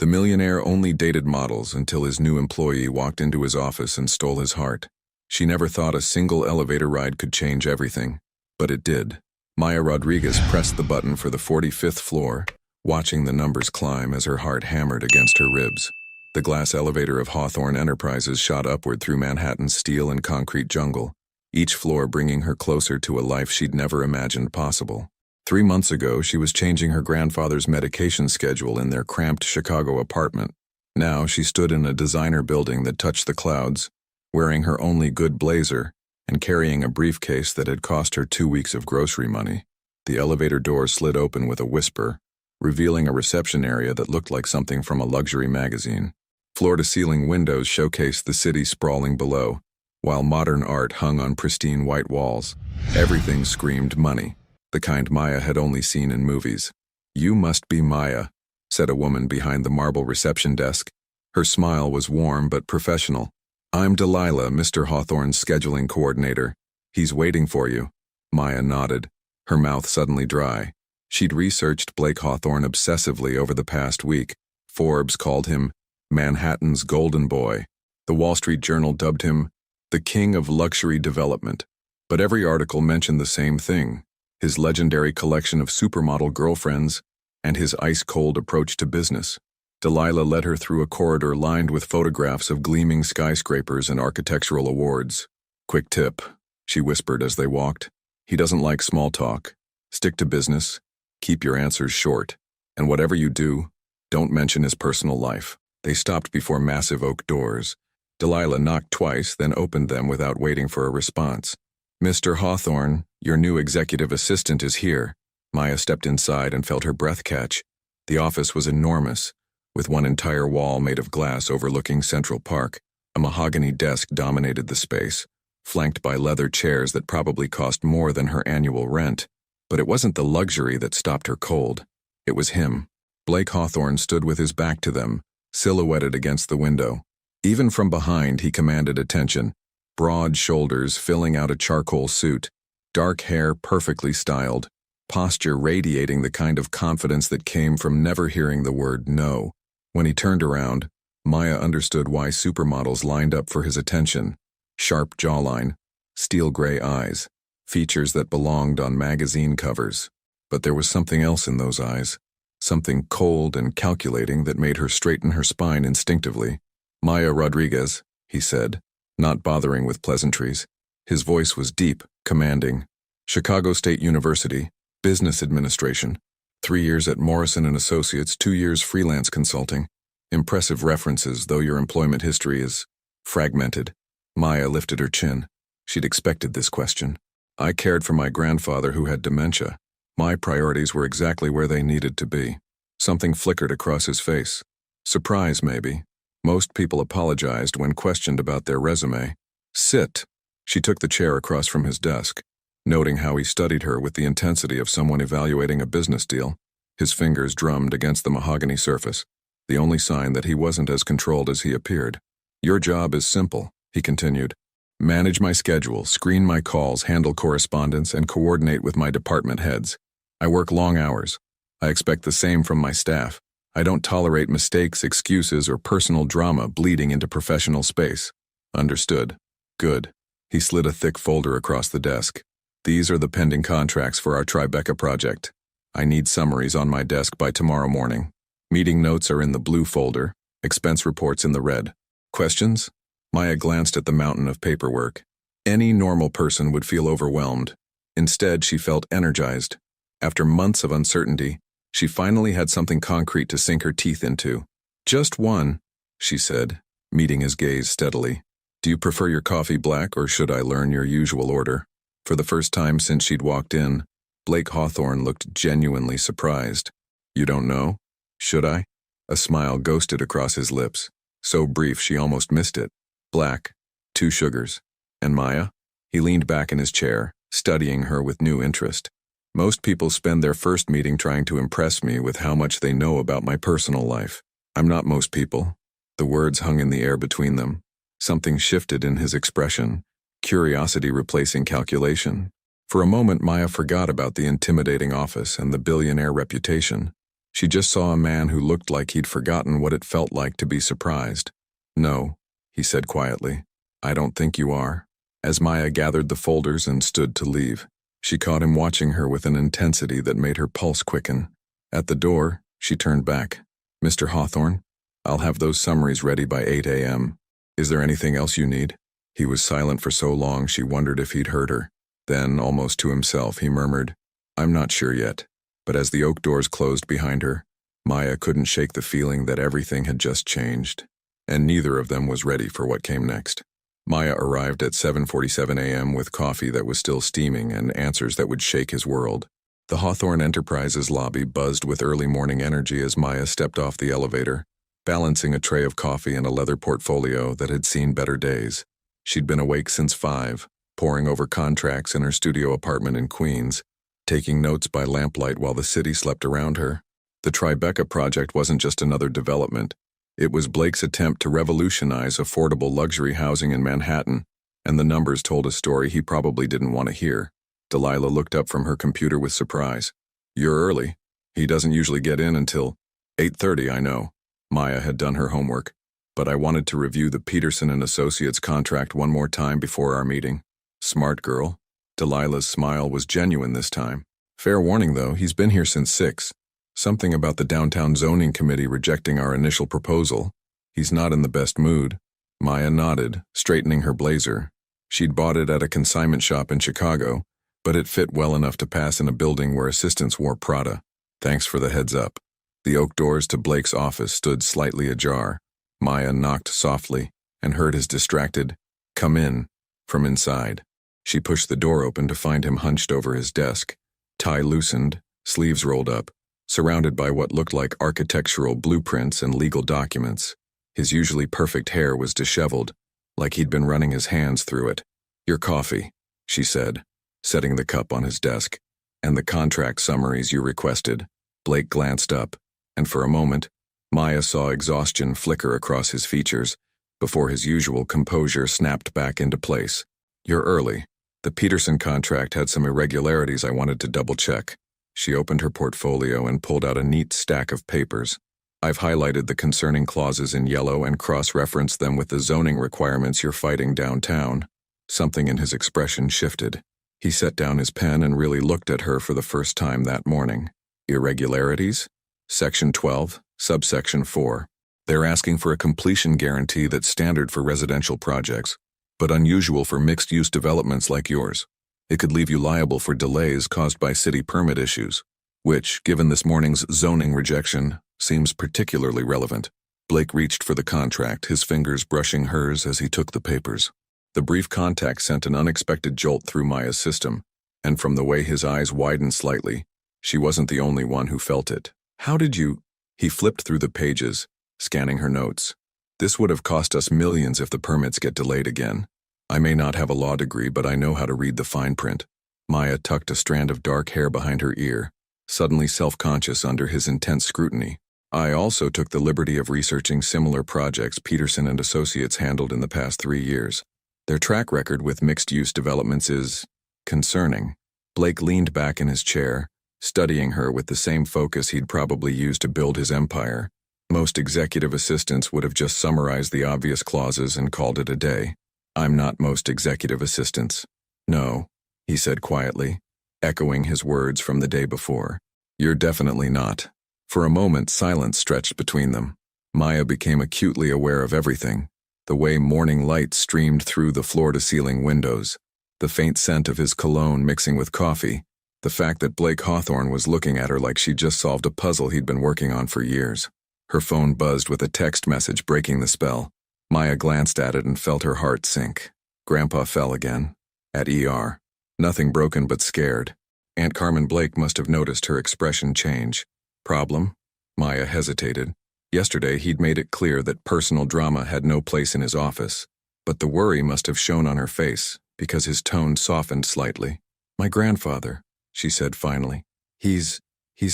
The millionaire only dated models until his new employee walked into his office and stole his heart. She never thought a single elevator ride could change everything, but it did. Maya Rodriguez pressed the button for the 45th floor, watching the numbers climb as her heart hammered against her ribs. The glass elevator of Hawthorne Enterprises shot upward through Manhattan's steel and concrete jungle, each floor bringing her closer to a life she'd never imagined possible. 3 months ago, she was changing her grandfather's medication schedule in their cramped Chicago apartment. Now she stood in a designer building that touched the clouds, wearing her only good blazer and carrying a briefcase that had cost her 2 weeks of grocery money. The elevator door slid open with a whisper, revealing a reception area that looked like something from a luxury magazine. Floor-to-ceiling windows showcased the city sprawling below, while modern art hung on pristine white walls. Everything screamed money, the kind Maya had only seen in movies. "You must be Maya," said a woman behind the marble reception desk. Her smile was warm but professional. "I'm Delilah, Mr. Hawthorne's scheduling coordinator. He's waiting for you." Maya nodded, her mouth suddenly dry. She'd researched Blake Hawthorne obsessively over the past week. Forbes called him Manhattan's Golden Boy. The Wall Street Journal dubbed him the King of Luxury Development. But every article mentioned the same thing: his legendary collection of supermodel girlfriends and his ice-cold approach to business. Delilah led her through a corridor lined with photographs of gleaming skyscrapers and architectural awards. "Quick tip," she whispered as they walked. "He doesn't like small talk. Stick to business, keep your answers short, and whatever you do, don't mention his personal life." They stopped before massive oak doors. Delilah knocked twice, then opened them without waiting for a response. "Mr. Hawthorne, your new executive assistant is here." Maya stepped inside and felt her breath catch. The office was enormous, with one entire wall made of glass overlooking Central Park. A mahogany desk dominated the space, flanked by leather chairs that probably cost more than her annual rent. But it wasn't the luxury that stopped her cold. It was him. Blake Hawthorne stood with his back to them, silhouetted against the window. Even from behind, he commanded attention. Broad shoulders filling out a charcoal suit, dark hair perfectly styled, posture radiating the kind of confidence that came from never hearing the word no. When he turned around, Maya understood why supermodels lined up for his attention. Sharp jawline, steel gray eyes, features that belonged on magazine covers. But there was something else in those eyes, something cold and calculating that made her straighten her spine instinctively. "Maya Rodriguez," he said, not bothering with pleasantries. His voice was deep, commanding. "Chicago State University, Business Administration, 3 years at Morrison & Associates, 2 years freelance consulting. Impressive references, though your employment history is fragmented." Maya lifted her chin. She'd expected this question. "I cared for my grandfather who had dementia. My priorities were exactly where they needed to be." Something flickered across his face. Surprise, maybe. Most people apologized when questioned about their resume. "Sit." She took the chair across from his desk, noting how he studied her with the intensity of someone evaluating a business deal. His fingers drummed against the mahogany surface, the only sign that he wasn't as controlled as he appeared. "Your job is simple," he continued. "Manage my schedule, screen my calls, handle correspondence, and coordinate with my department heads. I work long hours. I expect the same from my staff. I don't tolerate mistakes, excuses, or personal drama bleeding into professional space." "Understood." "Good." He slid a thick folder across the desk. "These are the pending contracts for our Tribeca project. I need summaries on my desk by tomorrow morning. Meeting notes are in the blue folder, expense reports in the red. Questions?" Maya glanced at the mountain of paperwork. Any normal person would feel overwhelmed. Instead, she felt energized. After months of uncertainty, she finally had something concrete to sink her teeth into. "Just one," she said, meeting his gaze steadily. "Do you prefer your coffee black, or should I learn your usual order?" For the first time since she'd walked in, Blake Hawthorne looked genuinely surprised. "You don't know? Should I?" A smile ghosted across his lips, so brief she almost missed it. "Black, 2 sugars. And Maya?" He leaned back in his chair, studying her with new interest. "Most people spend their first meeting trying to impress me with how much they know about my personal life. I'm not most people." The words hung in the air between them. Something shifted in his expression, curiosity replacing calculation. For a moment, Maya forgot about the intimidating office and the billionaire reputation. She just saw a man who looked like he'd forgotten what it felt like to be surprised. "No," he said quietly. "I don't think you are." As Maya gathered the folders and stood to leave, she caught him watching her with an intensity that made her pulse quicken. At the door, she turned back. "Mr. Hawthorne, I'll have those summaries ready by 8 a.m. Is there anything else you need?" He was silent for so long she wondered if he'd heard her. Then, almost to himself, he murmured, "I'm not sure yet." But as the oak doors closed behind her, Maya couldn't shake the feeling that everything had just changed, and neither of them was ready for what came next. Maya arrived at 7:47 a.m. with coffee that was still steaming and answers that would shake his world. The Hawthorne Enterprises lobby buzzed with early morning energy as Maya stepped off the elevator, balancing a tray of coffee and a leather portfolio that had seen better days. She'd been awake since 5, poring over contracts in her studio apartment in Queens, taking notes by lamplight while the city slept around her. The Tribeca project wasn't just another development. It was Blake's attempt to revolutionize affordable luxury housing in Manhattan, and the numbers told a story he probably didn't want to hear. Delilah looked up from her computer with surprise. "You're early. He doesn't usually get in until 8:30, I know." Maya had done her homework, but I wanted to review the Peterson and Associates contract one more time before our meeting. "Smart girl." Delilah's smile was genuine this time. "Fair warning, though, he's been here since 6. Something about the downtown zoning committee rejecting our initial proposal. He's not in the best mood." Maya nodded, straightening her blazer. She'd bought it at a consignment shop in Chicago, but it fit well enough to pass in a building where assistants wore Prada. "Thanks for the heads up." The oak doors to Blake's office stood slightly ajar. Maya knocked softly and heard his distracted, "Come in," from inside. She pushed the door open to find him hunched over his desk, tie loosened, sleeves rolled up, surrounded by what looked like architectural blueprints and legal documents. His usually perfect hair was disheveled, like he'd been running his hands through it. "Your coffee," she said, setting the cup on his desk. "And the contract summaries you requested." Blake glanced up, and for a moment, Maya saw exhaustion flicker across his features before his usual composure snapped back into place. "You're early. The Peterson contract had some irregularities I wanted to double-check." She opened her portfolio and pulled out a neat stack of papers. "I've highlighted the concerning clauses in yellow and cross-referenced them with the zoning requirements you're fighting downtown." Something in his expression shifted. He set down his pen and really looked at her for the first time that morning. "Irregularities? Section 12, subsection 4. They're asking for a completion guarantee that's standard for residential projects, but unusual for mixed-use developments like yours. It could leave you liable for delays caused by city permit issues, which, given this morning's zoning rejection, seems particularly relevant." Blake reached for the contract, his fingers brushing hers as he took the papers. The brief contact sent an unexpected jolt through Maya's system, and from the way his eyes widened slightly, she wasn't the only one who felt it. "How did you—" He flipped through the pages, scanning her notes. "This would have cost us millions if the permits get delayed again. I may not have a law degree, but I know how to read the fine print." Maya tucked a strand of dark hair behind her ear, suddenly self-conscious under his intense scrutiny. "I also took the liberty of researching similar projects Peterson and Associates handled in the past 3 years. Their track record with mixed-use developments is concerning." Blake leaned back in his chair, studying her with the same focus he'd probably used to build his empire. Most executive assistants would have just summarized the obvious clauses and called it a day. "I'm not most executive assistants." "No," he said quietly, echoing his words from the day before. "You're definitely not." For a moment, silence stretched between them. Maya became acutely aware of everything: the way morning light streamed through the floor-to-ceiling windows, the faint scent of his cologne mixing with coffee, the fact that Blake Hawthorne was looking at her like she'd just solved a puzzle he'd been working on for years. Her phone buzzed with a text message breaking the spell. Maya glanced at it and felt her heart sink. Grandpa fell again. At ER. Nothing broken but scared. Aunt Carmen Blake must have noticed her expression change. "Problem?" Maya hesitated. Yesterday he'd made it clear that personal drama had no place in his office, but the worry must have shown on her face because his tone softened slightly. "My grandfather," she said finally. He's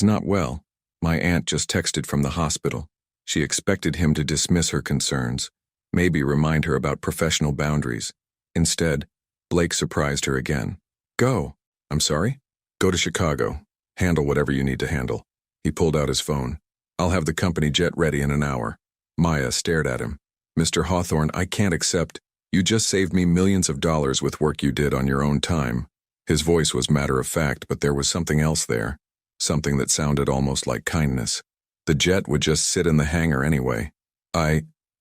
not well. My aunt just texted from the hospital." She expected him to dismiss her concerns, maybe remind her about professional boundaries. Instead, Blake surprised her again. "Go." "I'm sorry?" "Go to Chicago. Handle whatever you need to handle." He pulled out his phone. "I'll have the company jet ready in an hour." Maya stared at him. "Mr. Hawthorne, I can't accept. You just saved me millions of dollars with work you did on your own time." His voice was matter-of-fact, but there was something else there. Something that sounded almost like kindness. The jet would just sit in the hangar anyway.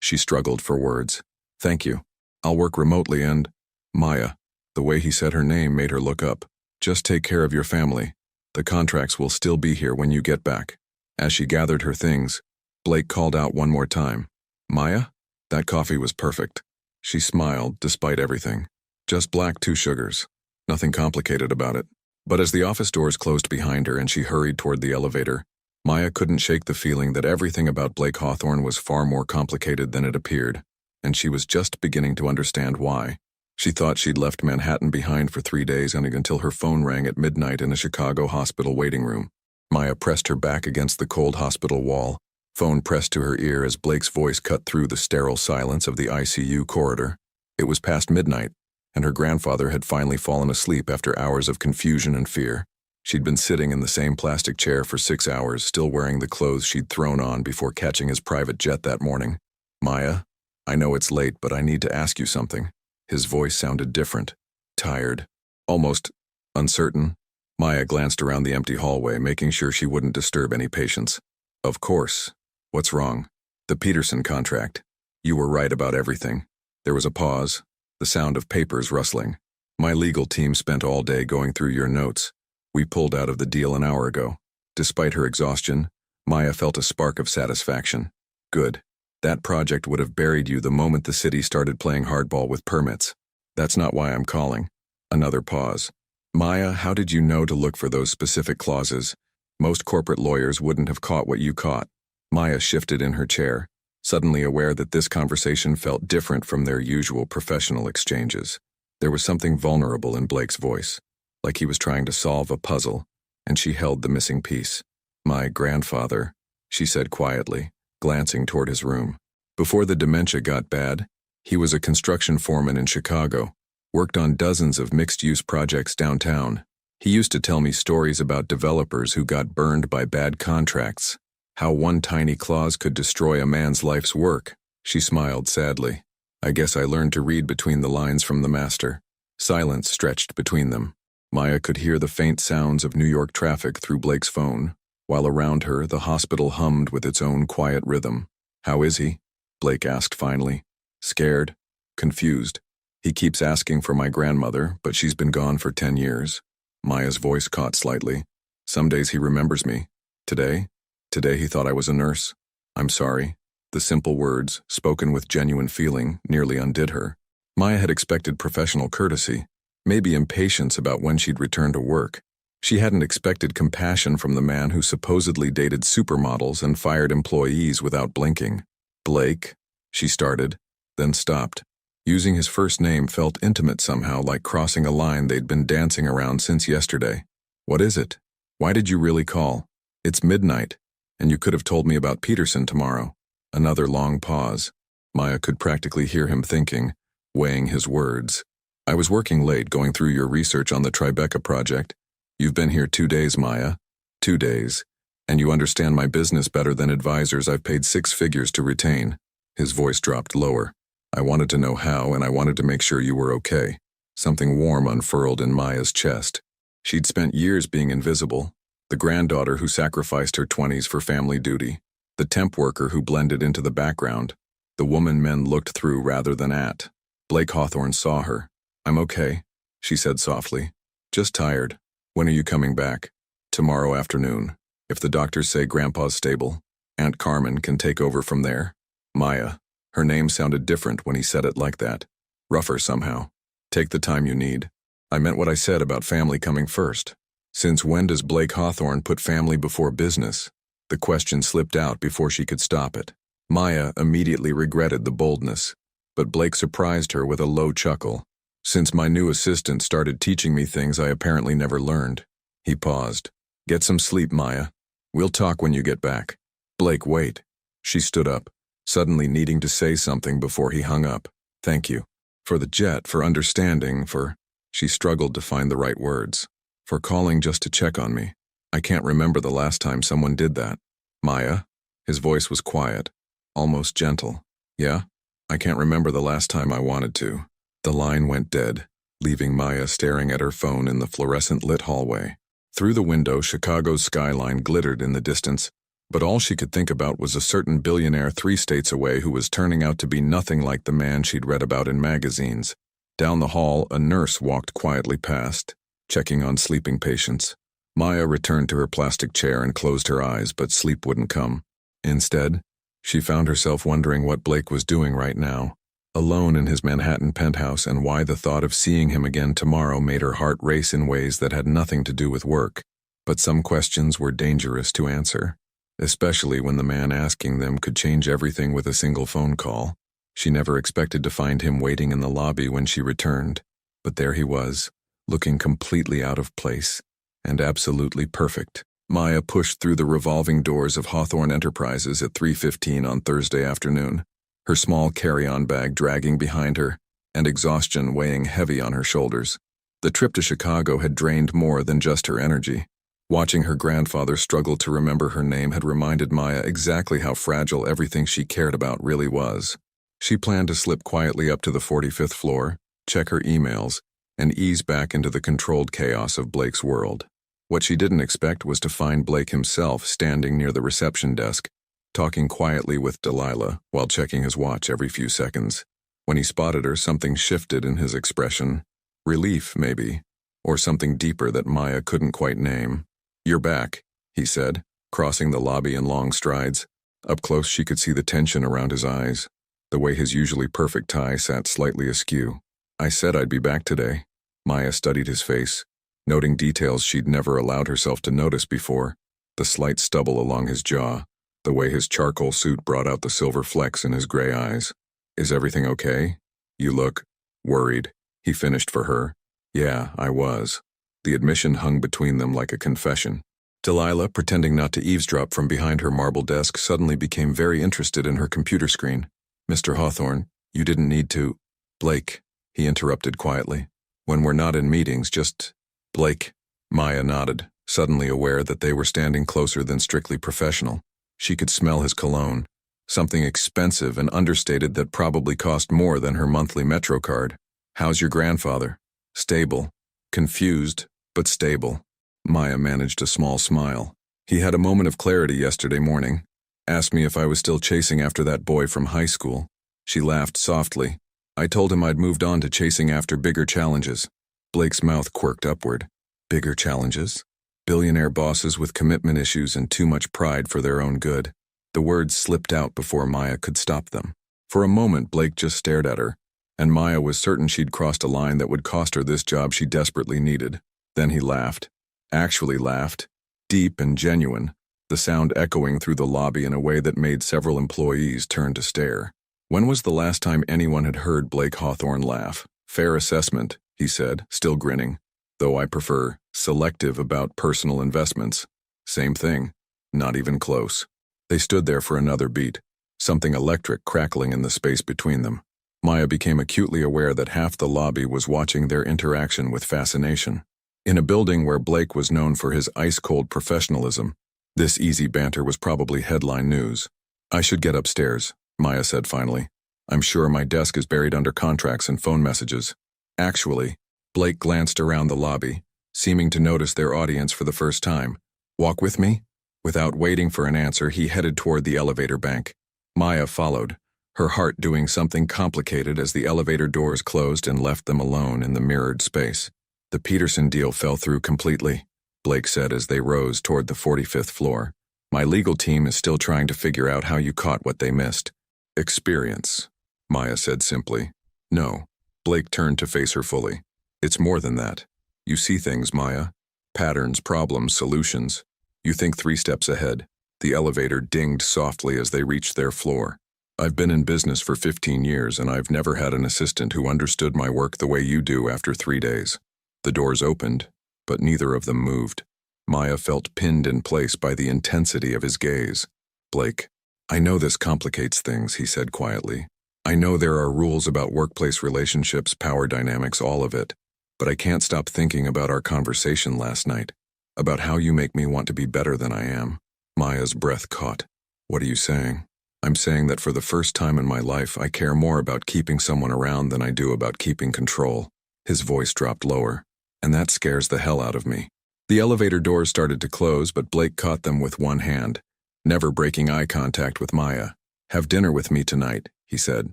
She struggled for words. "Thank you. I'll work remotely and—" "Maya." The way he said her name made her look up. "Just take care of your family. The contracts will still be here when you get back." As she gathered her things, Blake called out one more time. "Maya? That coffee was perfect." She smiled, despite everything. "Just black, 2 sugars. Nothing complicated about it." But as the office doors closed behind her and she hurried toward the elevator, Maya couldn't shake the feeling that everything about Blake Hawthorne was far more complicated than it appeared, and she was just beginning to understand why. She thought she'd left Manhattan behind for 3 days until her phone rang at midnight in a Chicago hospital waiting room. Maya pressed her back against the cold hospital wall, phone pressed to her ear as Blake's voice cut through the sterile silence of the ICU corridor. It was past midnight, and her grandfather had finally fallen asleep after hours of confusion and fear. She'd been sitting in the same plastic chair for 6 hours, still wearing the clothes she'd thrown on before catching his private jet that morning. "Maya, I know it's late, but I need to ask you something." His voice sounded different, tired, almost uncertain. Maya glanced around the empty hallway, making sure she wouldn't disturb any patients. "Of course. What's wrong?" "The Peterson contract. You were right about everything." There was a pause, the sound of papers rustling. "My legal team spent all day going through your notes. We pulled out of the deal an hour ago." Despite her exhaustion, Maya felt a spark of satisfaction. "Good. That project would have buried you the moment the city started playing hardball with permits. That's not why I'm calling." Another pause. "Maya, how did you know to look for those specific clauses? Most corporate lawyers wouldn't have caught what you caught." Maya shifted in her chair, suddenly aware that this conversation felt different from their usual professional exchanges. There was something vulnerable in Blake's voice, like he was trying to solve a puzzle, and she held the missing piece. "My grandfather," she said quietly, glancing toward his room. "Before the dementia got bad, he was a construction foreman in Chicago, worked on dozens of mixed-use projects downtown. He used to tell me stories about developers who got burned by bad contracts, how one tiny clause could destroy a man's life's work." She smiled sadly. "I guess I learned to read between the lines from the master." Silence stretched between them. Maya could hear the faint sounds of New York traffic through Blake's phone, while around her the hospital hummed with its own quiet rhythm. "How is he?" Blake asked finally. "Scared? Confused. He keeps asking for my grandmother, but she's been gone for 10 years. Maya's voice caught slightly. "Some days he remembers me. Today he thought I was a nurse. I'm sorry." The simple words, spoken with genuine feeling, nearly undid her. Maya had expected professional courtesy, maybe impatience about when she'd return to work. She hadn't expected compassion from the man who supposedly dated supermodels and fired employees without blinking. "Blake," she started, then stopped. Using his first name felt intimate somehow, like crossing a line they'd been dancing around since yesterday. "What is it? Why did you really call? It's midnight, and you could have told me about Peterson tomorrow." Another long pause. Maya could practically hear him thinking, weighing his words. "I was working late going through your research on the Tribeca project. You've been here 2 days, Maya. 2 days. And you understand my business better than advisors I've paid 6 figures to retain." His voice dropped lower. "I wanted to know how, and I wanted to make sure you were okay." Something warm unfurled in Maya's chest. She'd spent years being invisible. The granddaughter who sacrificed her 20s for family duty. The temp worker who blended into the background. The woman men looked through rather than at. Blake Hawthorne saw her. "I'm okay," she said softly. "Just tired. When are you coming back?" "Tomorrow afternoon. If the doctors say Grandpa's stable, Aunt Carmen can take over from there." Maya. Her name sounded different when he said it like that. Rougher somehow. "Take the time you need. I meant what I said about family coming first. Since when does Blake Hawthorne put family before business?" The question slipped out before she could stop it. Maya immediately regretted the boldness, but Blake surprised her with a low chuckle. "Since my new assistant started teaching me things I apparently never learned." He paused. "Get some sleep, Maya. We'll talk when you get back." "Blake, wait." She stood up, suddenly needing to say something before he hung up. "Thank you. For the jet, for understanding, for—" She struggled to find the right words. "For calling just to check on me." I can't remember the last time someone did that. Maya? His voice was quiet, almost gentle. Yeah? I can't remember the last time I wanted to. The line went dead, leaving Maya staring at her phone in the fluorescent-lit hallway. Through the window, Chicago's skyline glittered in the distance, but all she could think about was a certain billionaire 3 states away who was turning out to be nothing like the man she'd read about in magazines. Down the hall, a nurse walked quietly past, checking on sleeping patients. Maya returned to her plastic chair and closed her eyes, but sleep wouldn't come. Instead, she found herself wondering what Blake was doing right now, alone in his Manhattan penthouse, and why the thought of seeing him again tomorrow made her heart race in ways that had nothing to do with work. But some questions were dangerous to answer, especially when the man asking them could change everything with a single phone call. She never expected to find him waiting in the lobby when she returned, but there he was, looking completely out of place, and absolutely perfect. Maya pushed through the revolving doors of Hawthorne Enterprises at 3:15 on Thursday afternoon, her small carry-on bag dragging behind her, and exhaustion weighing heavy on her shoulders. The trip to Chicago had drained more than just her energy. Watching her grandfather struggle to remember her name had reminded Maya exactly how fragile everything she cared about really was. She planned to slip quietly up to the 45th floor, check her emails, and ease back into the controlled chaos of Blake's world. What she didn't expect was to find Blake himself standing near the reception desk, talking quietly with Delilah while checking his watch every few seconds. When he spotted her, something shifted in his expression. Relief, maybe, or something deeper that Maya couldn't quite name. "You're back," he said, crossing the lobby in long strides. Up close, she could see the tension around his eyes, the way his usually perfect tie sat slightly askew. "I said I'd be back today." Maya studied his face, noting details she'd never allowed herself to notice before: the slight stubble along his jaw, the way his charcoal suit brought out the silver flecks in his gray eyes. "Is everything okay? You look worried," he finished for her. "Yeah, I was." The admission hung between them like a confession. Delilah, pretending not to eavesdrop from behind her marble desk, suddenly became very interested in her computer screen. "Mr. Hawthorne, you didn't need to—" "Blake," he interrupted quietly. "When we're not in meetings, just—" "Blake." Maya nodded, suddenly aware that they were standing closer than strictly professional. She could smell his cologne, something expensive and understated that probably cost more than her monthly Metro card. "How's your grandfather?" "Stable. Confused, but stable." Maya managed a small smile. "He had a moment of clarity yesterday morning. Asked me if I was still chasing after that boy from high school." She laughed softly. "I told him I'd moved on to chasing after bigger challenges." Blake's mouth quirked upward. Bigger challenges? Billionaire bosses with commitment issues and too much pride for their own good. The words slipped out before Maya could stop them. For a moment, Blake just stared at her, and Maya was certain she'd crossed a line that would cost her this job she desperately needed. Then he laughed. Actually laughed. Deep and genuine, the sound echoing through the lobby in a way that made several employees turn to stare. When was the last time anyone had heard Blake Hawthorne laugh? "Fair assessment," he said, still grinning. "Though I prefer selective about personal investments." Same thing. Not even close. They stood there for another beat, something electric crackling in the space between them. Maya became acutely aware that half the lobby was watching their interaction with fascination. In a building where Blake was known for his ice-cold professionalism, this easy banter was probably headline news. "I should get upstairs," Maya said finally. "I'm sure my desk is buried under contracts and phone messages." Actually, Blake glanced around the lobby, seeming to notice their audience for the first time. "Walk with me?" Without waiting for an answer, he headed toward the elevator bank. Maya followed, her heart doing something complicated as the elevator doors closed and left them alone in the mirrored space. "The Peterson deal fell through completely," Blake said as they rose toward the 45th floor. "My legal team is still trying to figure out how you caught what they missed." "Experience," Maya said simply. "No." Blake turned to face her fully. "It's more than that. You see things, Maya. Patterns, problems, solutions. You think 3 steps ahead." The elevator dinged softly as they reached their floor. "I've been in business for 15 years, and I've never had an assistant who understood my work the way you do after 3 days." The doors opened, but neither of them moved. Maya felt pinned in place by the intensity of his gaze. "Blake, I know this complicates things," he said quietly. "I know there are rules about workplace relationships, power dynamics, all of it. But I can't stop thinking about our conversation last night. About how you make me want to be better than I am. Maya's breath caught. What are you saying? I'm saying that for the first time in my life, I care more about keeping someone around than I do about keeping control. His voice dropped lower. And that scares the hell out of me. The elevator doors started to close, but Blake caught them with one hand, never breaking eye contact with Maya. Have dinner with me tonight, he said.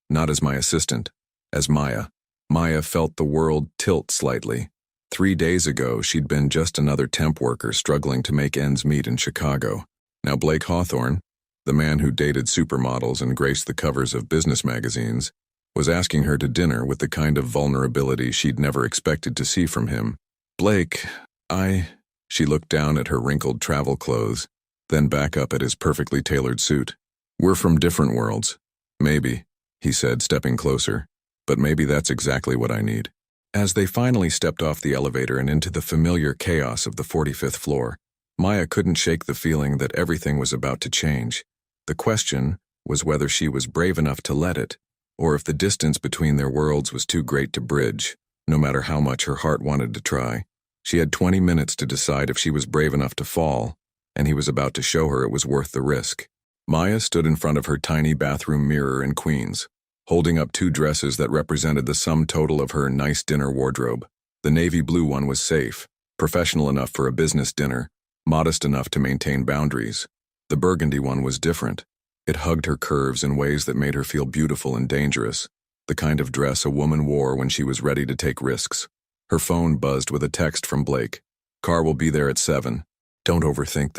Not as my assistant, as Maya. Maya felt the world tilt slightly. 3 days ago, she'd been just another temp worker struggling to make ends meet in Chicago. Now Blake Hawthorne, the man who dated supermodels and graced the covers of business magazines, was asking her to dinner with the kind of vulnerability she'd never expected to see from him. Blake, She looked down at her wrinkled travel clothes, then back up at his perfectly tailored suit. We're from different worlds. Maybe, he said, stepping closer. But maybe that's exactly what I need. As they finally stepped off the elevator and into the familiar chaos of the 45th floor, Maya couldn't shake the feeling that everything was about to change. The question was whether she was brave enough to let it, or if the distance between their worlds was too great to bridge, no matter how much her heart wanted to try. She had 20 minutes to decide if she was brave enough to fall, and he was about to show her it was worth the risk. Maya stood in front of her tiny bathroom mirror in Queens, holding up 2 dresses that represented the sum total of her nice dinner wardrobe. The navy blue one was safe, professional enough for a business dinner, modest enough to maintain boundaries. The burgundy one was different. It hugged her curves in ways that made her feel beautiful and dangerous, the kind of dress a woman wore when she was ready to take risks. Her phone buzzed with a text from Blake. Car will be there at 7. Don't overthink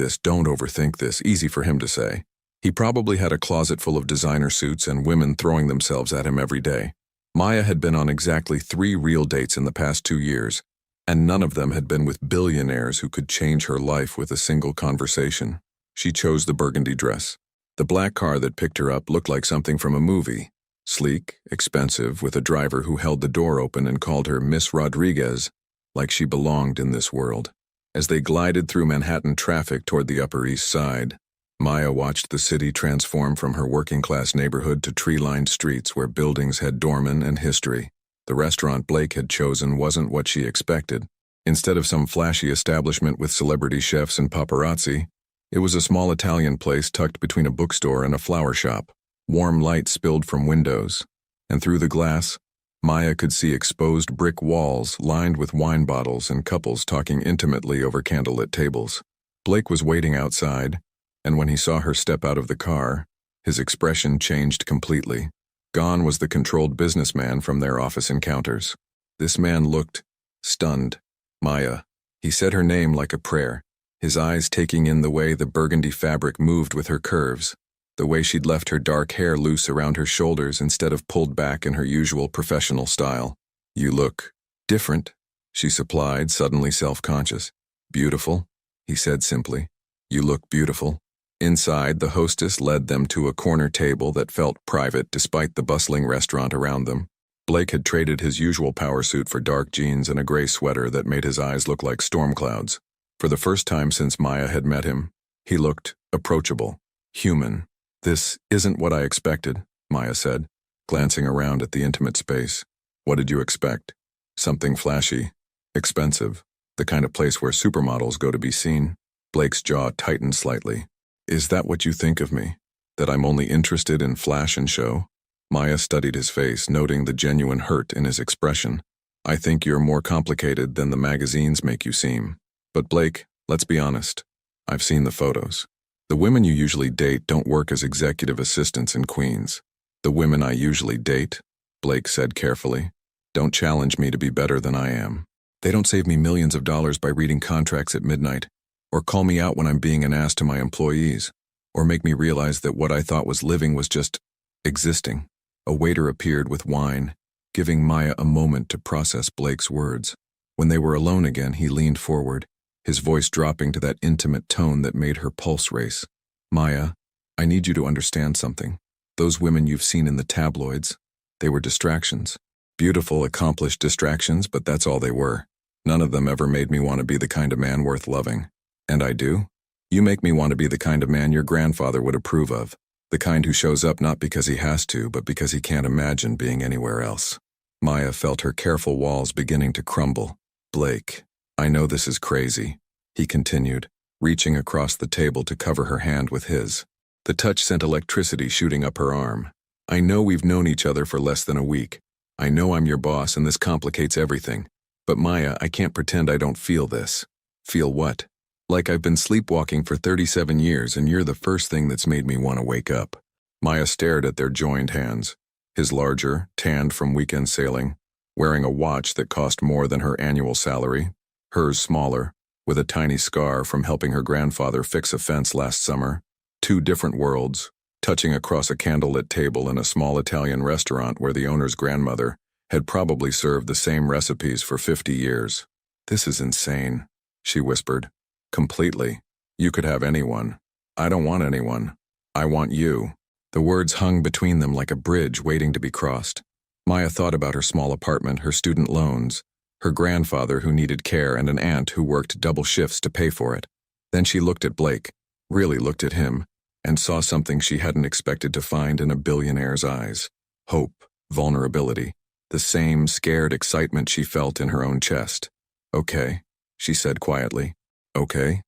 this, easy for him to say. He probably had a closet full of designer suits and women throwing themselves at him every day. Maya had been on exactly 3 real dates in the past 2 years, and none of them had been with billionaires who could change her life with a single conversation. She chose the burgundy dress. The black car that picked her up looked like something from a movie. Sleek, expensive, with a driver who held the door open and called her Miss Rodriguez, like she belonged in this world. As they glided through Manhattan traffic toward the Upper East Side, Maya watched the city transform from her working-class neighborhood to tree-lined streets where buildings had doormen and history. The restaurant Blake had chosen wasn't what she expected. Instead of some flashy establishment with celebrity chefs and paparazzi, it was a small Italian place tucked between a bookstore and a flower shop. Warm light spilled from windows, and through the glass, Maya could see exposed brick walls lined with wine bottles and couples talking intimately over candlelit tables. Blake was waiting outside, and when he saw her step out of the car, his expression changed completely. Gone was the controlled businessman from their office encounters. This man looked stunned. Maya. He said her name like a prayer, his eyes taking in the way the burgundy fabric moved with her curves, the way she'd left her dark hair loose around her shoulders instead of pulled back in her usual professional style. You look different, she supplied, suddenly self-conscious. Beautiful, he said simply. You look beautiful. Inside, the hostess led them to a corner table that felt private despite the bustling restaurant around them. Blake had traded his usual power suit for dark jeans and a gray sweater that made his eyes look like storm clouds. For the first time since Maya had met him, he looked approachable, human. This isn't what I expected, Maya said, glancing around at the intimate space. What did you expect? Something flashy, expensive, the kind of place where supermodels go to be seen. Blake's jaw tightened slightly. Is that what you think of me? That I'm only interested in flash and show? Maya studied his face, noting the genuine hurt in his expression. I think you're more complicated than the magazines make you seem. But Blake, let's be honest. I've seen the photos. The women you usually date don't work as executive assistants in Queens. The women I usually date, Blake said carefully, don't challenge me to be better than I am. They don't save me millions of dollars by reading contracts at midnight, or call me out when I'm being an ass to my employees, or make me realize that what I thought was living was just existing. A waiter appeared with wine, giving Maya a moment to process Blake's words. When they were alone again, he leaned forward, his voice dropping to that intimate tone that made her pulse race. Maya, I need you to understand something. Those women you've seen in the tabloids, they were distractions. Beautiful, accomplished distractions, but that's all they were. None of them ever made me want to be the kind of man worth loving. And I do? You make me want to be the kind of man your grandfather would approve of. The kind who shows up not because he has to, but because he can't imagine being anywhere else. Maya felt her careful walls beginning to crumble. Blake, I know this is crazy. he continued, reaching across the table to cover her hand with his. The touch sent electricity shooting up her arm. I know we've known each other for less than a week. I know I'm your boss and this complicates everything. But Maya, I can't pretend I don't feel this. Feel what? Like I've been sleepwalking for 37 years and you're the first thing that's made me want to wake up. Maya stared at their joined hands. His larger, tanned from weekend sailing, wearing a watch that cost more than her annual salary. Hers smaller, with a tiny scar from helping her grandfather fix a fence last summer. Two different worlds, touching across a candlelit table in a small Italian restaurant where the owner's grandmother had probably served the same recipes for 50 years. This is insane, she whispered. Completely. You could have anyone. I don't want anyone. I want you. The words hung between them like a bridge waiting to be crossed. Maya thought about her small apartment, her student loans, her grandfather who needed care, and an aunt who worked double shifts to pay for it. Then she looked at Blake, really looked at him, and saw something she hadn't expected to find in a billionaire's eyes. Hope, vulnerability, the same scared excitement she felt in her own chest. Okay, she said quietly. Okay.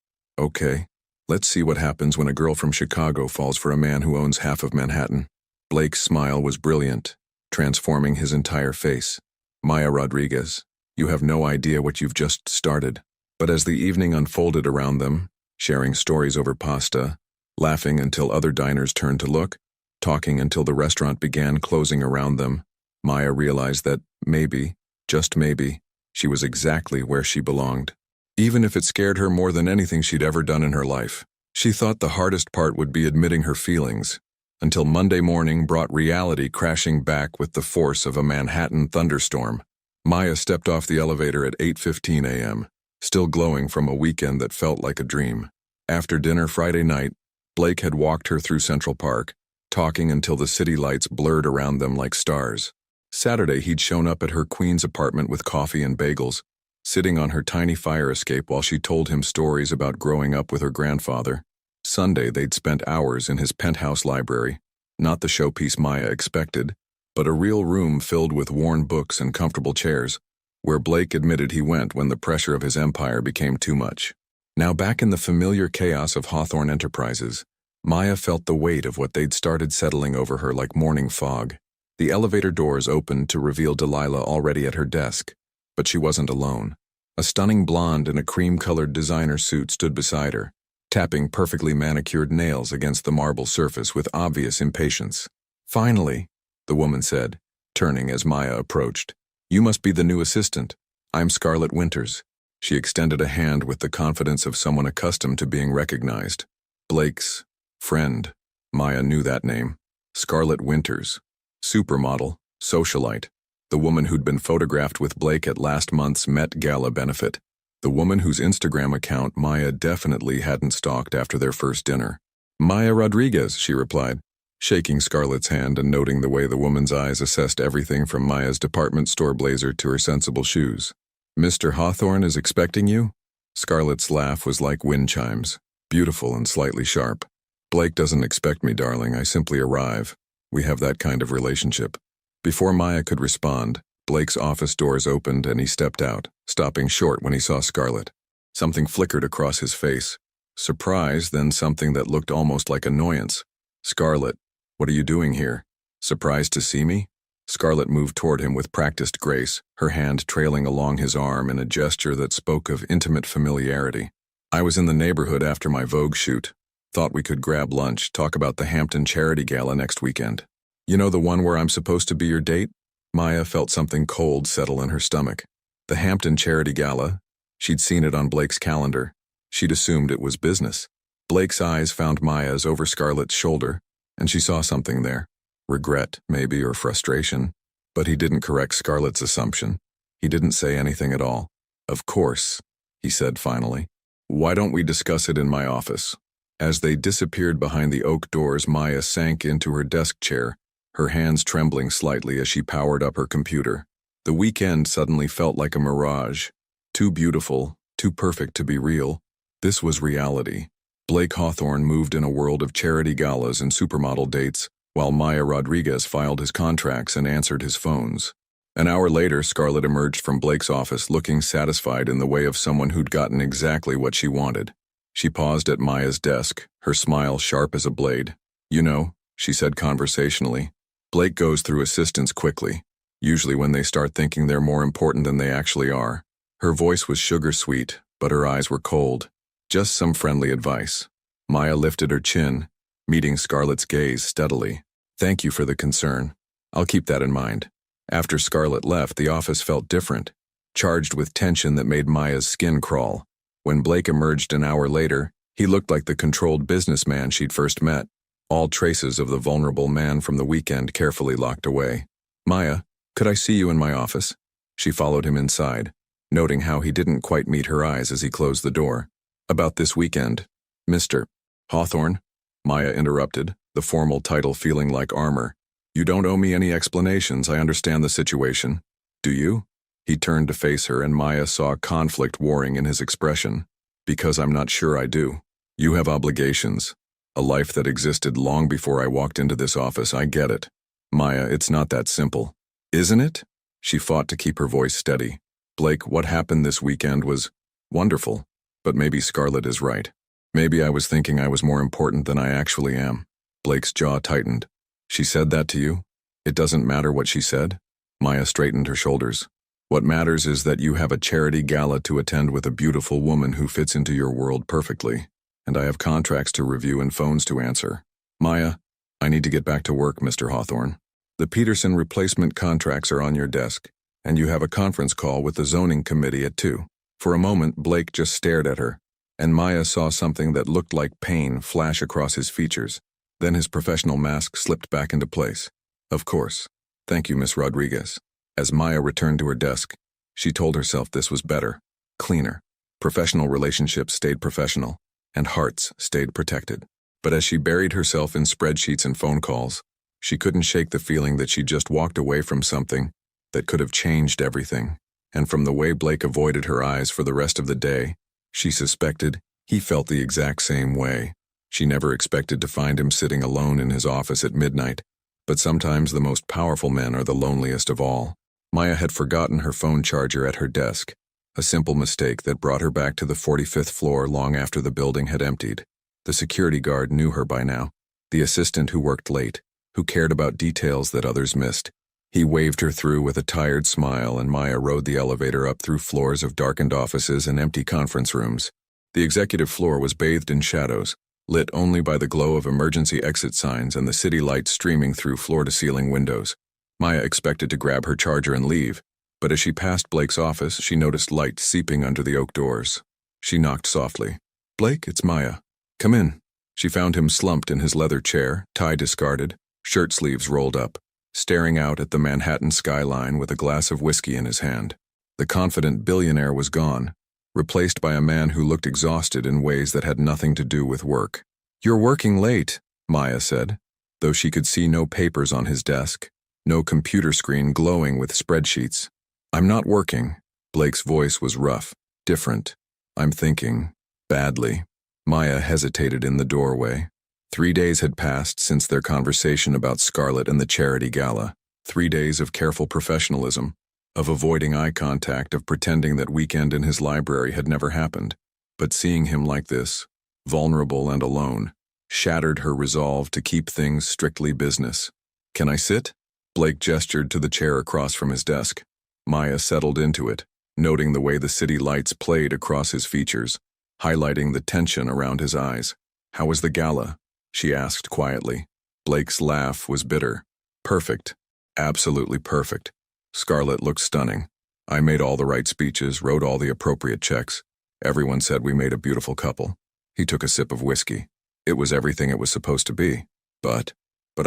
Let's see what happens when a girl from Chicago falls for a man who owns half of Manhattan. Blake's smile was brilliant, transforming his entire face. Maya Rodriguez, you have no idea what you've just started. But as the evening unfolded around them, sharing stories over pasta, laughing until other diners turned to look, talking until the restaurant began closing around them, Maya realized that maybe, just maybe, she was exactly where she belonged. Even if it scared her more than anything she'd ever done in her life. She thought the hardest part would be admitting her feelings, until Monday morning brought reality crashing back with the force of a Manhattan thunderstorm. Maya stepped off the elevator at 8:15 a.m., still glowing from a weekend that felt like a dream. After dinner Friday night, Blake had walked her through Central Park, talking until the city lights blurred around them like stars. Saturday he'd shown up at her Queens apartment with coffee and bagels, sitting on her tiny fire escape while she told him stories about growing up with her grandfather. Sunday they'd spent hours in his penthouse library, not the showpiece Maya expected, but a real room filled with worn books and comfortable chairs, where Blake admitted he went when the pressure of his empire became too much. Now back in the familiar chaos of Hawthorne Enterprises, Maya felt the weight of what they'd started settling over her like morning fog. The elevator doors opened to reveal Delilah already at her desk, but she wasn't alone. A stunning blonde in a cream-colored designer suit stood beside her, tapping perfectly manicured nails against the marble surface with obvious impatience. Finally, the woman said, turning as Maya approached. You must be the new assistant. I'm Scarlett Winters. She extended a hand with the confidence of someone accustomed to being recognized. Blake's friend. Maya knew that name. Scarlett Winters. Supermodel, socialite. The woman who'd been photographed with Blake at last month's Met Gala benefit. The woman whose Instagram account Maya definitely hadn't stalked after their first dinner. Maya Rodriguez, she replied, shaking Scarlett's hand and noting the way the woman's eyes assessed everything from Maya's department store blazer to her sensible shoes. Mr. Hawthorne is expecting you? Scarlett's laugh was like wind chimes, beautiful and slightly sharp. Blake doesn't expect me, darling. I simply arrive. We have that kind of relationship. Before Maya could respond, Blake's office doors opened and he stepped out, stopping short when he saw Scarlett. Something flickered across his face. Surprise, then something that looked almost like annoyance. Scarlett, what are you doing here? Surprised to see me? Scarlett moved toward him with practiced grace, her hand trailing along his arm in a gesture that spoke of intimate familiarity. I was in the neighborhood after my Vogue shoot. Thought we could grab lunch, talk about the Hampton Charity Gala next weekend. You know the one where I'm supposed to be your date? Maya felt something cold settle in her stomach. The Hampton Charity Gala? She'd seen it on Blake's calendar. She'd assumed it was business. Blake's eyes found Maya's over Scarlett's shoulder, and she saw something there. Regret, maybe, or frustration. But he didn't correct Scarlett's assumption. He didn't say anything at all. Of course, he said finally. Why don't we discuss it in my office? As they disappeared behind the oak doors, Maya sank into her desk chair, her hands trembling slightly as she powered up her computer. The weekend suddenly felt like a mirage. Too beautiful, too perfect to be real. This was reality. Blake Hawthorne moved in a world of charity galas and supermodel dates, while Maya Rodriguez filed his contracts and answered his phones. An hour later, Scarlett emerged from Blake's office looking satisfied in the way of someone who'd gotten exactly what she wanted. She paused at Maya's desk, her smile sharp as a blade. "You know," she said conversationally, "Blake goes through assistants quickly, usually when they start thinking they're more important than they actually are." Her voice was sugar-sweet, but her eyes were cold. "Just some friendly advice." Maya lifted her chin, meeting Scarlett's gaze steadily. "Thank you for the concern. I'll keep that in mind." After Scarlett left, the office felt different, charged with tension that made Maya's skin crawl. When Blake emerged an hour later, he looked like the controlled businessman she'd first met, all traces of the vulnerable man from the weekend carefully locked away. "Maya, could I see you in my office?" She followed him inside, noting how he didn't quite meet her eyes as he closed the door. "About this weekend, Mr. Hawthorne," Maya interrupted, the formal title feeling like armor. "You don't owe me any explanations, I understand the situation. Do you?" He turned to face her and Maya saw conflict warring in his expression. "Because I'm not sure I do. You have obligations. A life that existed long before I walked into this office, I get it. Maya, it's not that simple." "Isn't it?" She fought to keep her voice steady. "Blake, what happened this weekend was wonderful, but maybe Scarlett is right. Maybe I was thinking I was more important than I actually am." Blake's jaw tightened. "She said that to you? It doesn't matter what she said?" Maya straightened her shoulders. "What matters is that you have a charity gala to attend with a beautiful woman who fits into your world perfectly, and I have contracts to review and phones to answer. Maya, I need to get back to work, Mr. Hawthorne. The Peterson replacement contracts are on your desk, and you have a conference call with the zoning committee at 2. For a moment, Blake just stared at her, and Maya saw something that looked like pain flash across his features. Then his professional mask slipped back into place. "Of course. Thank you, Miss Rodriguez." As Maya returned to her desk, she told herself this was better, cleaner. Professional relationships stayed professional, and hearts stayed protected. But as she buried herself in spreadsheets and phone calls, she couldn't shake the feeling that she just walked away from something that could have changed everything. And from the way Blake avoided her eyes for the rest of the day, she suspected he felt the exact same way. She never expected to find him sitting alone in his office at midnight, but sometimes the most powerful men are the loneliest of all. Maya had forgotten her phone charger at her desk, a simple mistake that brought her back to the 45th floor long after the building had emptied. The security guard knew her by now, the assistant who worked late, who cared about details that others missed. He waved her through with a tired smile, and Maya rode the elevator up through floors of darkened offices and empty conference rooms. The executive floor was bathed in shadows, lit only by the glow of emergency exit signs and the city lights streaming through floor-to-ceiling windows. Maya expected to grab her charger and leave, but as she passed Blake's office, she noticed light seeping under the oak doors. She knocked softly. "Blake, it's Maya. Come in." She found him slumped in his leather chair, tie discarded, shirt sleeves rolled up, staring out at the Manhattan skyline with a glass of whiskey in his hand. The confident billionaire was gone, replaced by a man who looked exhausted in ways that had nothing to do with work. "You're working late," Maya said, though she could see no papers on his desk, no computer screen glowing with spreadsheets. "I'm not working." Blake's voice was rough, different. "I'm thinking. Badly." Maya hesitated in the doorway. 3 days had passed since their conversation about Scarlett and the charity gala. 3 days of careful professionalism, of avoiding eye contact, of pretending that weekend in his library had never happened. But seeing him like this, vulnerable and alone, shattered her resolve to keep things strictly business. "Can I sit?" Blake gestured to the chair across from his desk. Maya settled into it, noting the way the city lights played across his features, highlighting the tension around his eyes. "How was the gala?" she asked quietly. Blake's laugh was bitter. "Perfect. Absolutely perfect. Scarlett looked stunning. I made all the right speeches, wrote all the appropriate checks. Everyone said we made a beautiful couple." He took a sip of whiskey. "It was everything it was supposed to be. But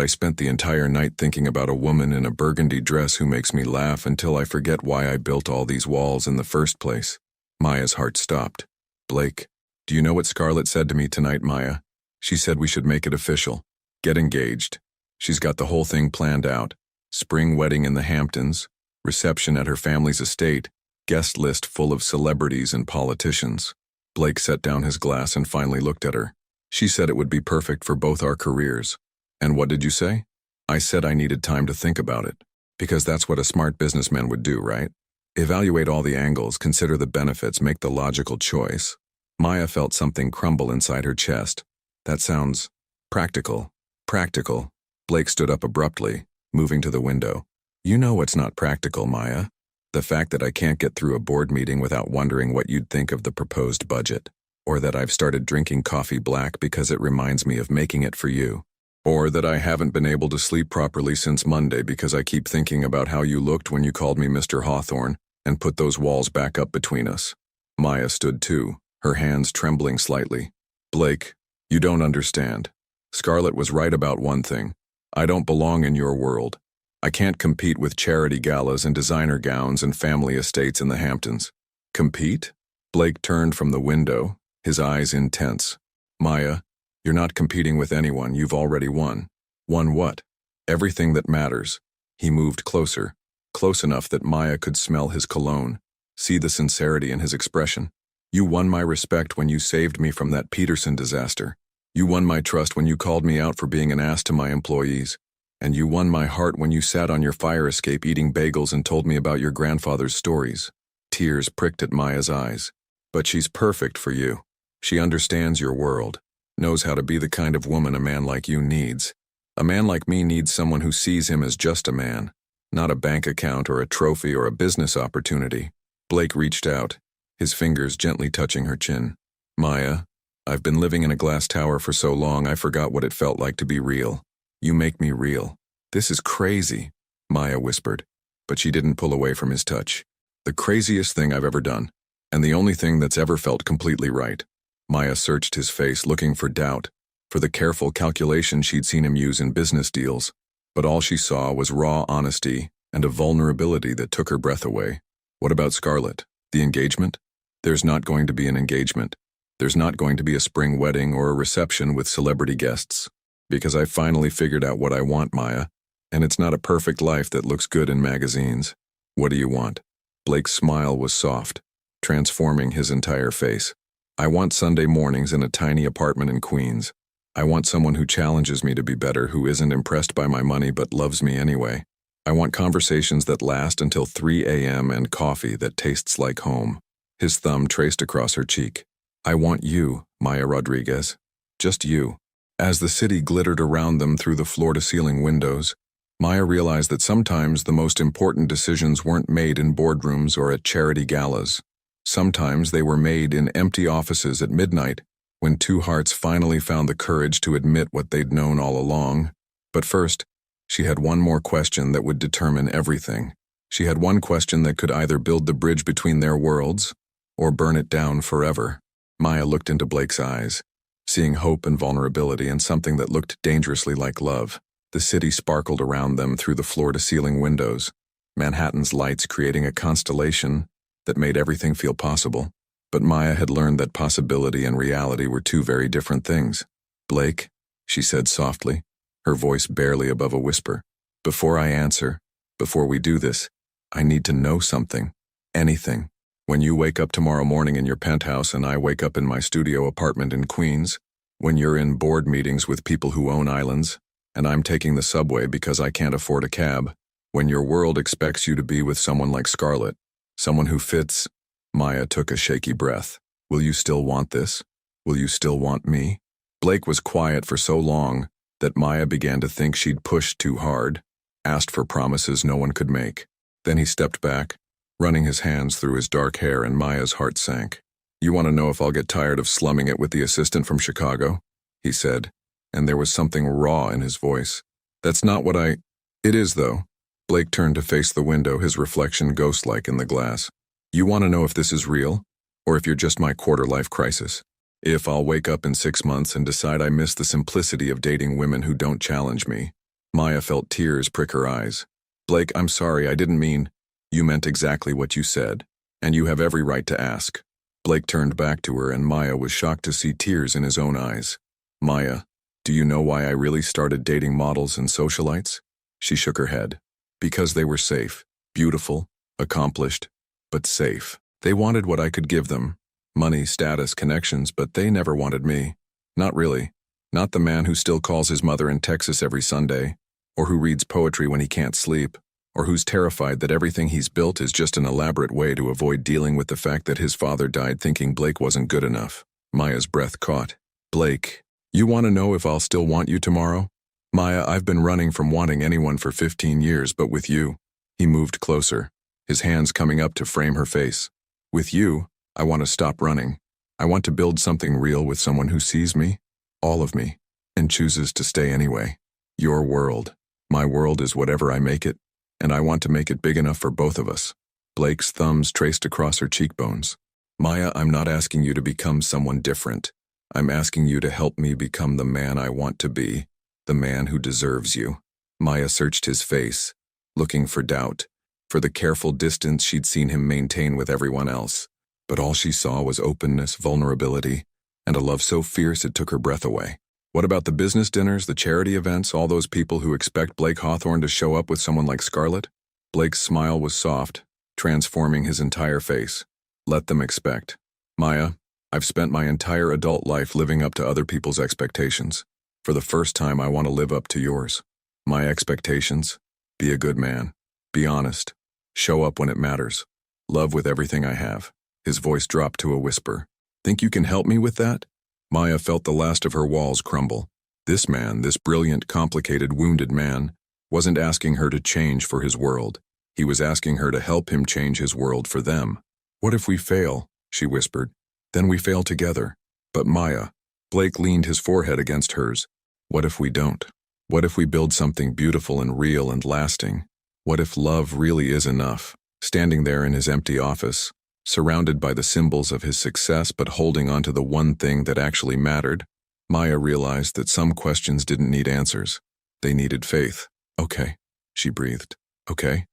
I spent the entire night thinking about a woman in a burgundy dress who makes me laugh until I forget why I built all these walls in the first place." Maya's heart stopped. "Blake, do you know what Scarlett said to me tonight, Maya? She said we should make it official. Get engaged. She's got the whole thing planned out. Spring wedding in the Hamptons, reception at her family's estate, guest list full of celebrities and politicians." Blake set down his glass and finally looked at her. "She said it would be perfect for both our careers." "And what did you say?" "I said I needed time to think about it. Because that's what a smart businessman would do, right? Evaluate all the angles, consider the benefits, make the logical choice. Maya felt something crumble inside her chest. That sounds practical. Practical. Blake stood up abruptly, moving to the window. You know what's not practical, Maya. The fact that I can't get through a board meeting without wondering what you'd think of the proposed budget. Or that I've started drinking coffee black because it reminds me of making it for you. Or that I haven't been able to sleep properly since Monday because I keep thinking about how you looked when you called me Mr. Hawthorne and put those walls back up between us. Maya stood too, her hands trembling slightly. Blake, you don't understand. Scarlett was right about one thing. I don't belong in your world. I can't compete with charity galas and designer gowns and family estates in the Hamptons. Compete? Blake turned from the window, his eyes intense. Maya, you're not competing with anyone, you've already won. Won what? Everything that matters. He moved closer, close enough that Maya could smell his cologne, see the sincerity in his expression. You won my respect when you saved me from that Peterson disaster. You won my trust when you called me out for being an ass to my employees. And you won my heart when you sat on your fire escape eating bagels and told me about your grandfather's stories. Tears pricked at Maya's eyes. But she's perfect for you. She understands your world. Knows how to be the kind of woman a man like you needs. A man like me needs someone who sees him as just a man, not a bank account or a trophy or a business opportunity. Blake reached out, his fingers gently touching her chin. Maya, I've been living in a glass tower for so long I forgot what it felt like to be real. You make me real. This is crazy, Maya whispered, but she didn't pull away from his touch. The craziest thing I've ever done, and the only thing that's ever felt completely right. Maya searched his face looking for doubt, for the careful calculation she'd seen him use in business deals, but all she saw was raw honesty and a vulnerability that took her breath away. What about Scarlett? The engagement? There's not going to be an engagement. There's not going to be a spring wedding or a reception with celebrity guests. Because I finally figured out what I want, Maya, and it's not a perfect life that looks good in magazines. What do you want? Blake's smile was soft, transforming his entire face. I want Sunday mornings in a tiny apartment in Queens. I want someone who challenges me to be better, who isn't impressed by my money but loves me anyway. I want conversations that last until 3 a.m. and coffee that tastes like home. His thumb traced across her cheek. I want you, Maya Rodriguez. Just you. As the city glittered around them through the floor-to-ceiling windows, Maya realized that sometimes the most important decisions weren't made in boardrooms or at charity galas. Sometimes they were made in empty offices at midnight, when two hearts finally found the courage to admit what they'd known all along. But first, she had one more question that would determine everything. She had one question that could either build the bridge between their worlds or burn it down forever. Maya looked into Blake's eyes, seeing hope and vulnerability and something that looked dangerously like love. The city sparkled around them through the floor-to-ceiling windows, Manhattan's lights creating a constellation that made everything feel possible. But Maya had learned that possibility and reality were two very different things. Blake, she said softly, her voice barely above a whisper, before I answer, before we do this, I need to know something. Anything. When you wake up tomorrow morning in your penthouse and I wake up in my studio apartment in Queens, when you're in board meetings with people who own islands, and I'm taking the subway because I can't afford a cab, when your world expects you to be with someone like Scarlett, someone who fits. Maya took a shaky breath. Will you still want this? Will you still want me? Blake was quiet for so long that Maya began to think she'd pushed too hard, asked for promises no one could make. Then he stepped back, running his hands through his dark hair, and Maya's heart sank. You want to know if I'll get tired of slumming it with the assistant from Chicago? He said, and there was something raw in his voice. That's not what I... It is, though. Blake turned to face the window, his reflection ghost-like in the glass. You want to know if this is real, or if you're just my quarter-life crisis? If I'll wake up in 6 months and decide I miss the simplicity of dating women who don't challenge me? Maya felt tears prick her eyes. Blake, I'm sorry, I didn't mean... You meant exactly what you said, and you have every right to ask. Blake turned back to her, and Maya was shocked to see tears in his own eyes. Maya, do you know why I really started dating models and socialites? She shook her head. Because they were safe, beautiful, accomplished, but safe. They wanted what I could give them. Money, status, connections, but they never wanted me. Not really. Not the man who still calls his mother in Texas every Sunday, or who reads poetry when he can't sleep. or who's terrified that everything he's built is just an elaborate way to avoid dealing with the fact that his father died thinking Blake wasn't good enough. Maya's breath caught. Blake, you want to know if I'll still want you tomorrow? Maya, I've been running from wanting anyone for 15 years, but with you. He moved closer, his hands coming up to frame her face. With you, I want to stop running. I want to build something real with someone who sees me, all of me, and chooses to stay anyway. Your world. My world is whatever I make it, and I want to make it big enough for both of us. Blake's thumbs traced across her cheekbones. Maya, I'm not asking you to become someone different. I'm asking you to help me become the man I want to be, the man who deserves you. Maya searched his face, looking for doubt, for the careful distance she'd seen him maintain with everyone else. But all she saw was openness, vulnerability, and a love so fierce it took her breath away. What about the business dinners, the charity events, all those people who expect Blake Hawthorne to show up with someone like Scarlett? Blake's smile was soft, transforming his entire face. Let them expect. Maya, I've spent my entire adult life living up to other people's expectations. For the first time, I want to live up to yours. My expectations? Be a good man. Be honest. Show up when it matters. Love with everything I have. His voice dropped to a whisper. Think you can help me with that? Maya felt the last of her walls crumble. This man, this brilliant, complicated, wounded man, wasn't asking her to change for his world. He was asking her to help him change his world for them. What if we fail? She whispered. Then we fail together. But Maya, Blake leaned his forehead against hers. What if we don't? What if we build something beautiful and real and lasting? What if love really is enough? Standing there in his empty office, surrounded by the symbols of his success but holding on to the one thing that actually mattered, Maya realized that some questions didn't need answers. They needed faith. Okay, she breathed. Okay.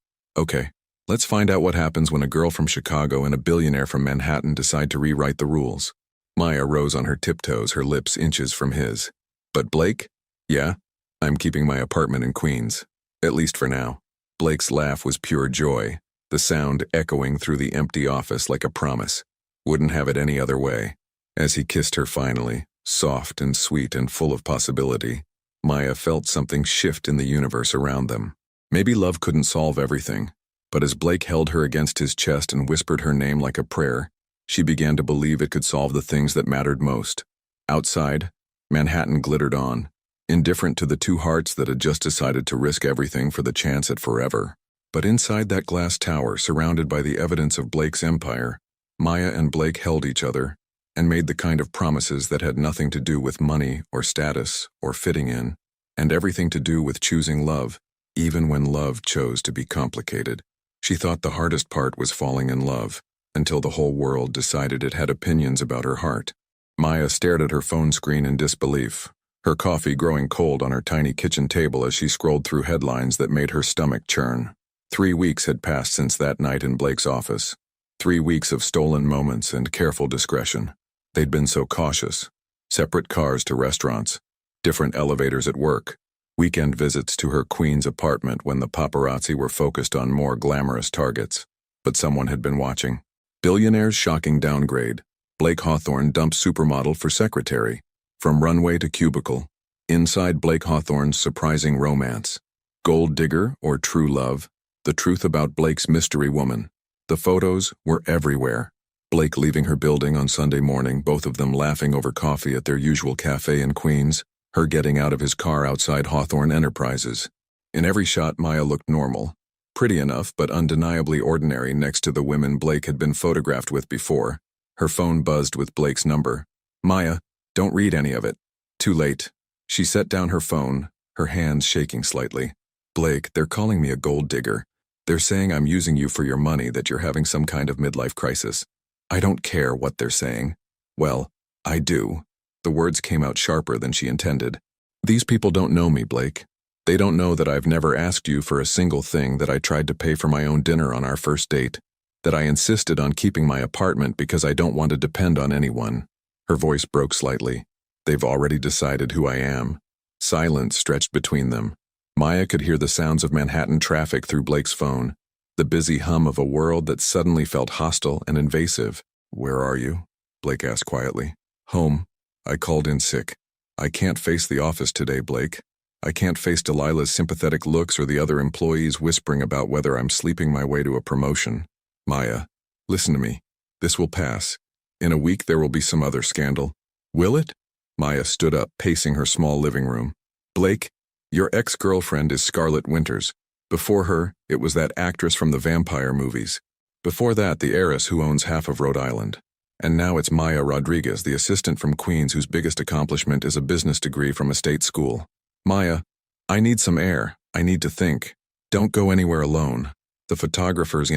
Let's find out what happens when a girl from Chicago and a billionaire from Manhattan decide to rewrite the rules. Maya rose on her tiptoes, her lips inches from his. But Blake? Yeah, I'm keeping my apartment in Queens. At least for now. Blake's laugh was pure joy, the sound echoing through the empty office like a promise. Wouldn't have it any other way. As he kissed her finally, soft and sweet and full of possibility, Maya felt something shift in the universe around them. Maybe love couldn't solve everything, but as Blake held her against his chest and whispered her name like a prayer, she began to believe it could solve the things that mattered most. Outside, Manhattan glittered on, indifferent to the two hearts that had just decided to risk everything for the chance at forever. But inside that glass tower, surrounded by the evidence of Blake's empire, Maya and Blake held each other and made the kind of promises that had nothing to do with money or status or fitting in, and everything to do with choosing love, even when love chose to be complicated. She thought the hardest part was falling in love, until the whole world decided it had opinions about her heart. Maya stared at her phone screen in disbelief, her coffee growing cold on her tiny kitchen table as she scrolled through headlines that made her stomach churn. 3 weeks had passed since that night in Blake's office. 3 weeks of stolen moments and careful discretion. They'd been so cautious. Separate cars to restaurants, different elevators at work, weekend visits to her Queens apartment when the paparazzi were focused on more glamorous targets. But someone had been watching. Billionaire's shocking downgrade. Blake Hawthorne dumped supermodel for secretary. From runway to cubicle. Inside Blake Hawthorne's surprising romance. Gold digger or true love. The truth about Blake's mystery woman. The photos were everywhere. Blake leaving her building on Sunday morning, both of them laughing over coffee at their usual cafe in Queens, her getting out of his car outside Hawthorne Enterprises. In every shot, Maya looked normal. Pretty enough, but undeniably ordinary next to the women Blake had been photographed with before. Her phone buzzed with Blake's number. Maya, don't read any of it. Too late. She set down her phone, her hands shaking slightly. Blake, they're calling me a gold digger. They're saying I'm using you for your money, that you're having some kind of midlife crisis. I don't care what they're saying. Well, I do. The words came out sharper than she intended. These people don't know me, Blake. They don't know that I've never asked you for a single thing, that I tried to pay for my own dinner on our first date, that I insisted on keeping my apartment because I don't want to depend on anyone. Her voice broke slightly. They've already decided who I am. Silence stretched between them. Maya could hear the sounds of Manhattan traffic through Blake's phone, the busy hum of a world that suddenly felt hostile and invasive. Where are you? Blake asked quietly. Home. I called in sick. I can't face the office today, Blake. I can't face Delilah's sympathetic looks or the other employees whispering about whether I'm sleeping my way to a promotion. Maya, listen to me. This will pass. In a week there will be some other scandal. Will it? Maya stood up, pacing her small living room. Blake, your ex-girlfriend is Scarlett Winters. Before her, it was that actress from the vampire movies. Before that, the heiress who owns half of Rhode Island. And now it's Maya Rodriguez, the assistant from Queens whose biggest accomplishment is a business degree from a state school. Maya, I need some air. I need to think. Don't go anywhere alone. The photographers,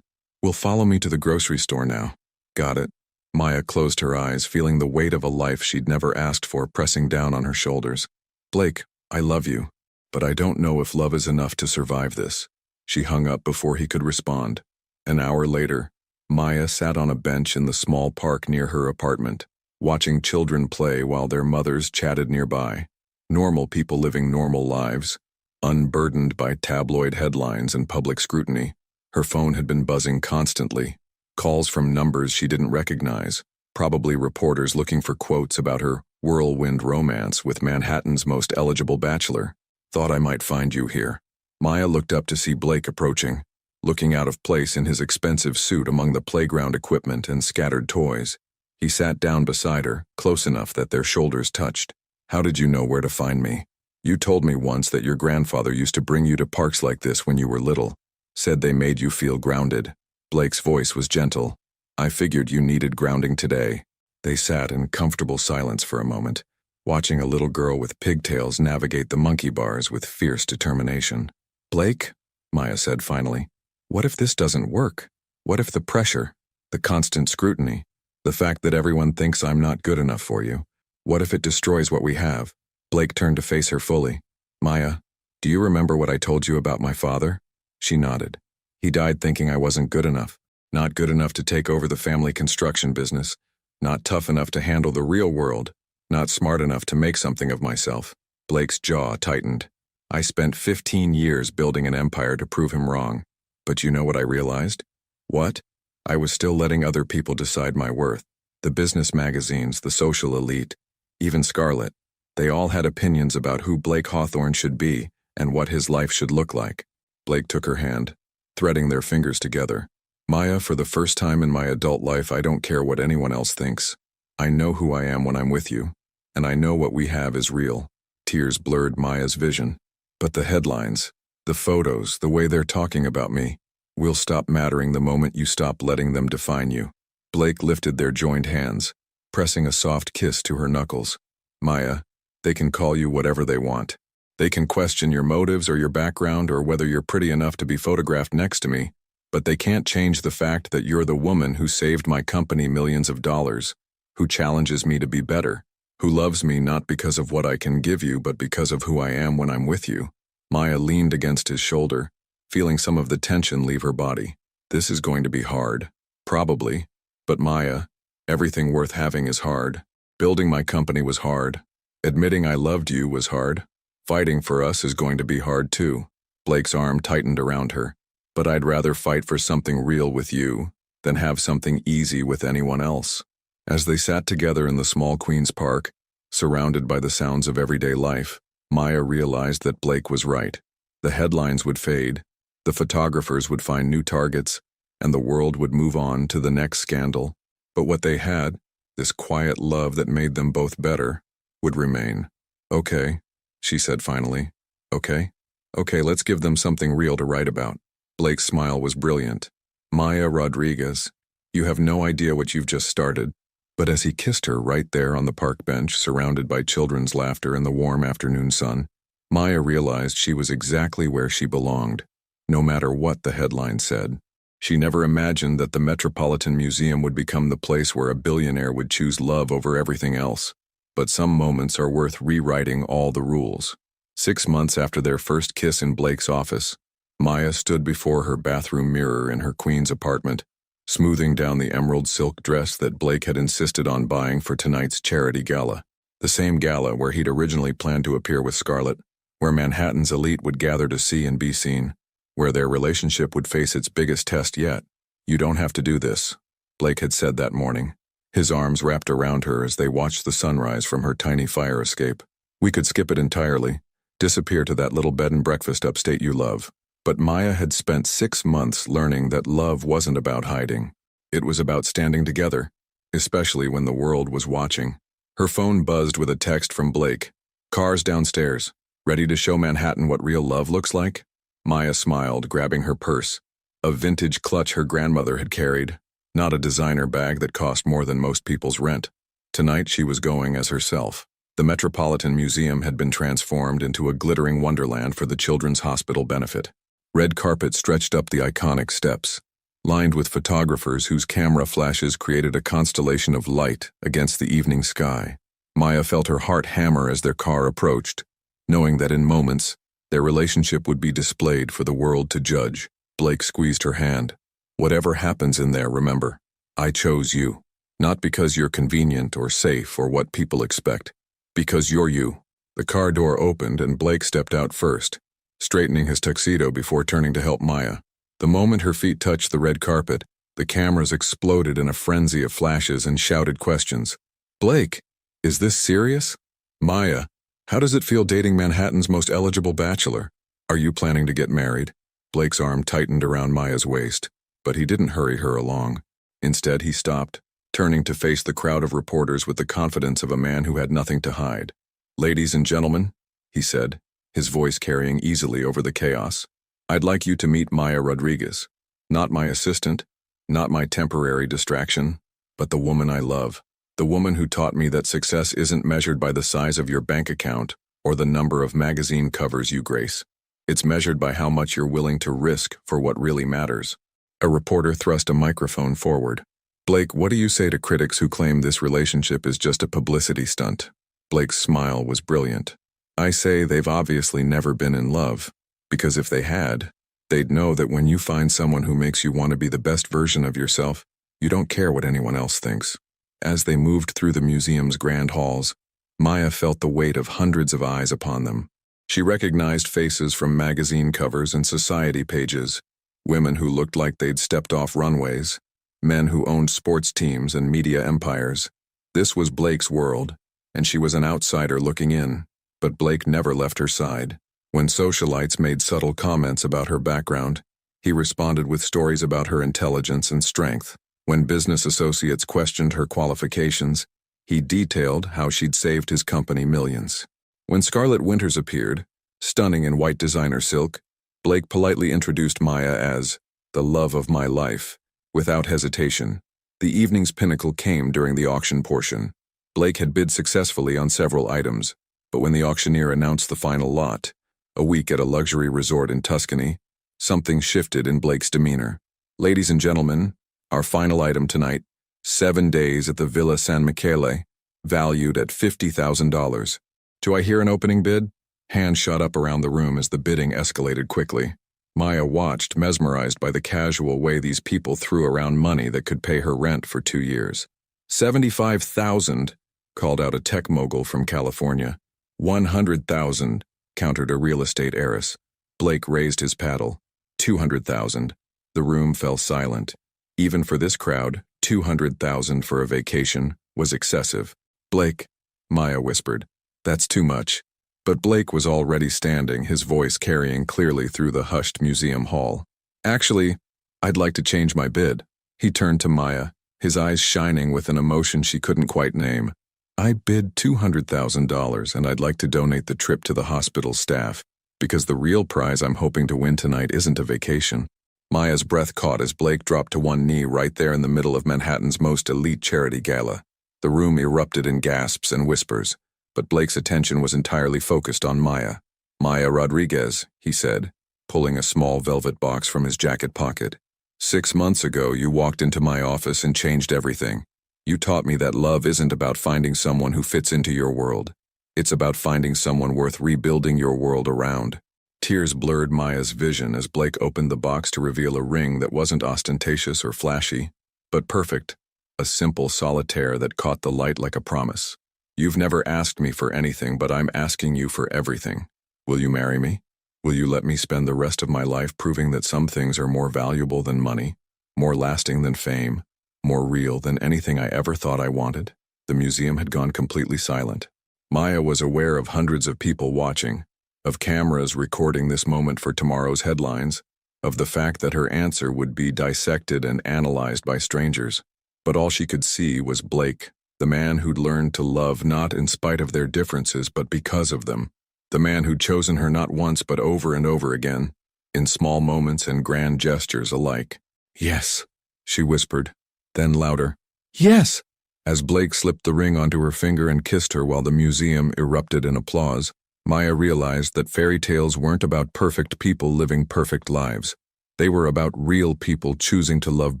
will follow me to the grocery store now. Got it. Maya closed her eyes, feeling the weight of a life she'd never asked for pressing down on her shoulders. Blake, I love you, but I don't know if love is enough to survive this. She hung up before he could respond. An hour later, Maya sat on a bench in the small park near her apartment, watching children play while their mothers chatted nearby. Normal people living normal lives, unburdened by tabloid headlines and public scrutiny. Her phone had been buzzing constantly, calls from numbers she didn't recognize, probably reporters looking for quotes about her whirlwind romance with Manhattan's most eligible bachelor. Thought I might find you here. Maya looked up to see Blake approaching, looking out of place in his expensive suit among the playground equipment and scattered toys. He sat down beside her, close enough that their shoulders touched. How did you know where to find me? You told me once that your grandfather used to bring you to parks like this when you were little. Said they made you feel grounded. Blake's voice was gentle. I figured you needed grounding today. They sat in comfortable silence for a moment, watching a little girl with pigtails navigate the monkey bars with fierce determination. Blake, Maya said finally, what if this doesn't work? What if the pressure, the constant scrutiny, the fact that everyone thinks I'm not good enough for you, what if it destroys what we have? Blake turned to face her fully. Maya, do you remember what I told you about my father? She nodded. He died thinking I wasn't good enough. Not good enough to take over the family construction business. Not tough enough to handle the real world. Not smart enough to make something of myself. Blake's jaw tightened. I spent 15 years building an empire to prove him wrong. But you know what I realized? What? I was still letting other people decide my worth. The business magazines, the social elite, even Scarlett. They all had opinions about who Blake Hawthorne should be and what his life should look like. Blake took her hand, threading their fingers together. Maya, for the first time in my adult life, I don't care what anyone else thinks. I know who I am when I'm with you, and I know what we have is real. Tears blurred Maya's vision. But the headlines, the photos, the way they're talking about me, will stop mattering the moment you stop letting them define you. Blake lifted their joined hands, pressing a soft kiss to her knuckles. Maya, they can call you whatever they want. They can question your motives or your background or whether you're pretty enough to be photographed next to me, but they can't change the fact that you're the woman who saved my company millions of dollars, who challenges me to be better, who loves me not because of what I can give you but because of who I am when I'm with you. Maya leaned against his shoulder, feeling some of the tension leave her body. This is going to be hard. Probably. But Maya, everything worth having is hard. Building my company was hard. Admitting I loved you was hard. Fighting for us is going to be hard too. Blake's arm tightened around her. But I'd rather fight for something real with you than have something easy with anyone else. As they sat together in the small Queens Park, surrounded by the sounds of everyday life, Maya realized that Blake was right. The headlines would fade, the photographers would find new targets, and the world would move on to the next scandal. But what they had, this quiet love that made them both better, would remain. Okay, she said finally. Okay? Okay, let's give them something real to write about. Blake's smile was brilliant. Maya Rodriguez, you have no idea what you've just started. But as he kissed her right there on the park bench, surrounded by children's laughter in the warm afternoon sun, Maya realized she was exactly where she belonged, no matter what the headline said. She never imagined that the Metropolitan Museum would become the place where a billionaire would choose love over everything else. But some moments are worth rewriting all the rules. 6 months after their first kiss in Blake's office, Maya stood before her bathroom mirror in her Queens apartment, smoothing down the emerald silk dress that Blake had insisted on buying for tonight's charity gala. The same gala where he'd originally planned to appear with Scarlett, where Manhattan's elite would gather to see and be seen, where their relationship would face its biggest test yet. You don't have to do this, Blake had said that morning, his arms wrapped around her as they watched the sunrise from her tiny fire escape. We could skip it entirely. Disappear to that little bed and breakfast upstate you love. But Maya had spent 6 months learning that love wasn't about hiding. It was about standing together, especially when the world was watching. Her phone buzzed with a text from Blake. Cars downstairs. Ready to show Manhattan what real love looks like? Maya smiled, grabbing her purse. A vintage clutch her grandmother had carried, not a designer bag that cost more than most people's rent. Tonight she was going as herself. The Metropolitan Museum had been transformed into a glittering wonderland for the Children's Hospital benefit. Red carpet stretched up the iconic steps, lined with photographers whose camera flashes created a constellation of light against the evening sky. Maya felt her heart hammer as their car approached, knowing that in moments, their relationship would be displayed for the world to judge. Blake squeezed her hand. Whatever happens in there, remember, I chose you. Not because you're convenient or safe or what people expect. Because you're you. The car door opened and Blake stepped out first, straightening his tuxedo before turning to help Maya. The moment her feet touched the red carpet, the cameras exploded in a frenzy of flashes and shouted questions. Blake, is this serious? Maya, how does it feel dating Manhattan's most eligible bachelor? Are you planning to get married? Blake's arm tightened around Maya's waist, but he didn't hurry her along. Instead, he stopped, turning to face the crowd of reporters with the confidence of a man who had nothing to hide. Ladies and gentlemen, he said, his voice carrying easily over the chaos, I'd like you to meet Maya Rodriguez. Not my assistant, not my temporary distraction, but the woman I love. The woman who taught me that success isn't measured by the size of your bank account or the number of magazine covers you grace. It's measured by how much you're willing to risk for what really matters. A reporter thrust a microphone forward. Blake, what do you say to critics who claim this relationship is just a publicity stunt? Blake's smile was brilliant. I say they've obviously never been in love, because if they had, they'd know that when you find someone who makes you want to be the best version of yourself, you don't care what anyone else thinks. As they moved through the museum's grand halls, Maya felt the weight of hundreds of eyes upon them. She recognized faces from magazine covers and society pages, women who looked like they'd stepped off runways, men who owned sports teams and media empires. This was Blake's world, and she was an outsider looking in, but Blake never left her side. When socialites made subtle comments about her background, he responded with stories about her intelligence and strength. When business associates questioned her qualifications, he detailed how she'd saved his company millions. When Scarlet Winters appeared, stunning in white designer silk, Blake politely introduced Maya as the love of my life, without hesitation. The evening's pinnacle came during the auction portion. Blake had bid successfully on several items, but when the auctioneer announced the final lot, a week at a luxury resort in Tuscany, something shifted in Blake's demeanor. Ladies and gentlemen, our final item tonight, 7 days at the Villa San Michele, valued at $50,000. Do I hear an opening bid? Hands shot up around the room as the bidding escalated quickly. Maya watched, mesmerized by the casual way these people threw around money that could pay her rent for 2 years. $75,000, called out a tech mogul from California. $100,000, countered a real estate heiress. Blake raised his paddle. $200,000. The room fell silent. Even for this crowd, $200,000 for a vacation was excessive. Blake, Maya whispered. That's too much. But Blake was already standing, his voice carrying clearly through the hushed museum hall. Actually, I'd like to change my bid. He turned to Maya, his eyes shining with an emotion she couldn't quite name. I bid $200,000 and I'd like to donate the trip to the hospital staff, because the real prize I'm hoping to win tonight isn't a vacation. Maya's breath caught as Blake dropped to one knee right there in the middle of Manhattan's most elite charity gala. The room erupted in gasps and whispers, but Blake's attention was entirely focused on Maya. Maya Rodriguez, he said, pulling a small velvet box from his jacket pocket. 6 months ago, you walked into my office and changed everything. You taught me that love isn't about finding someone who fits into your world. It's about finding someone worth rebuilding your world around. Tears blurred Maya's vision as Blake opened the box to reveal a ring that wasn't ostentatious or flashy, but perfect, a simple solitaire that caught the light like a promise. You've never asked me for anything, but I'm asking you for everything. Will you marry me? Will you let me spend the rest of my life proving that some things are more valuable than money, more lasting than fame, more real than anything I ever thought I wanted? The museum had gone completely silent. Maya was aware of hundreds of people watching, of cameras recording this moment for tomorrow's headlines, of the fact that her answer would be dissected and analyzed by strangers. But all she could see was Blake, the man who'd learned to love not in spite of their differences but because of them, the man who'd chosen her not once but over and over again, in small moments and grand gestures alike. "Yes," she whispered, then louder, "Yes!" As Blake slipped the ring onto her finger and kissed her while the museum erupted in applause, Maya realized that fairy tales weren't about perfect people living perfect lives. They were about real people choosing to love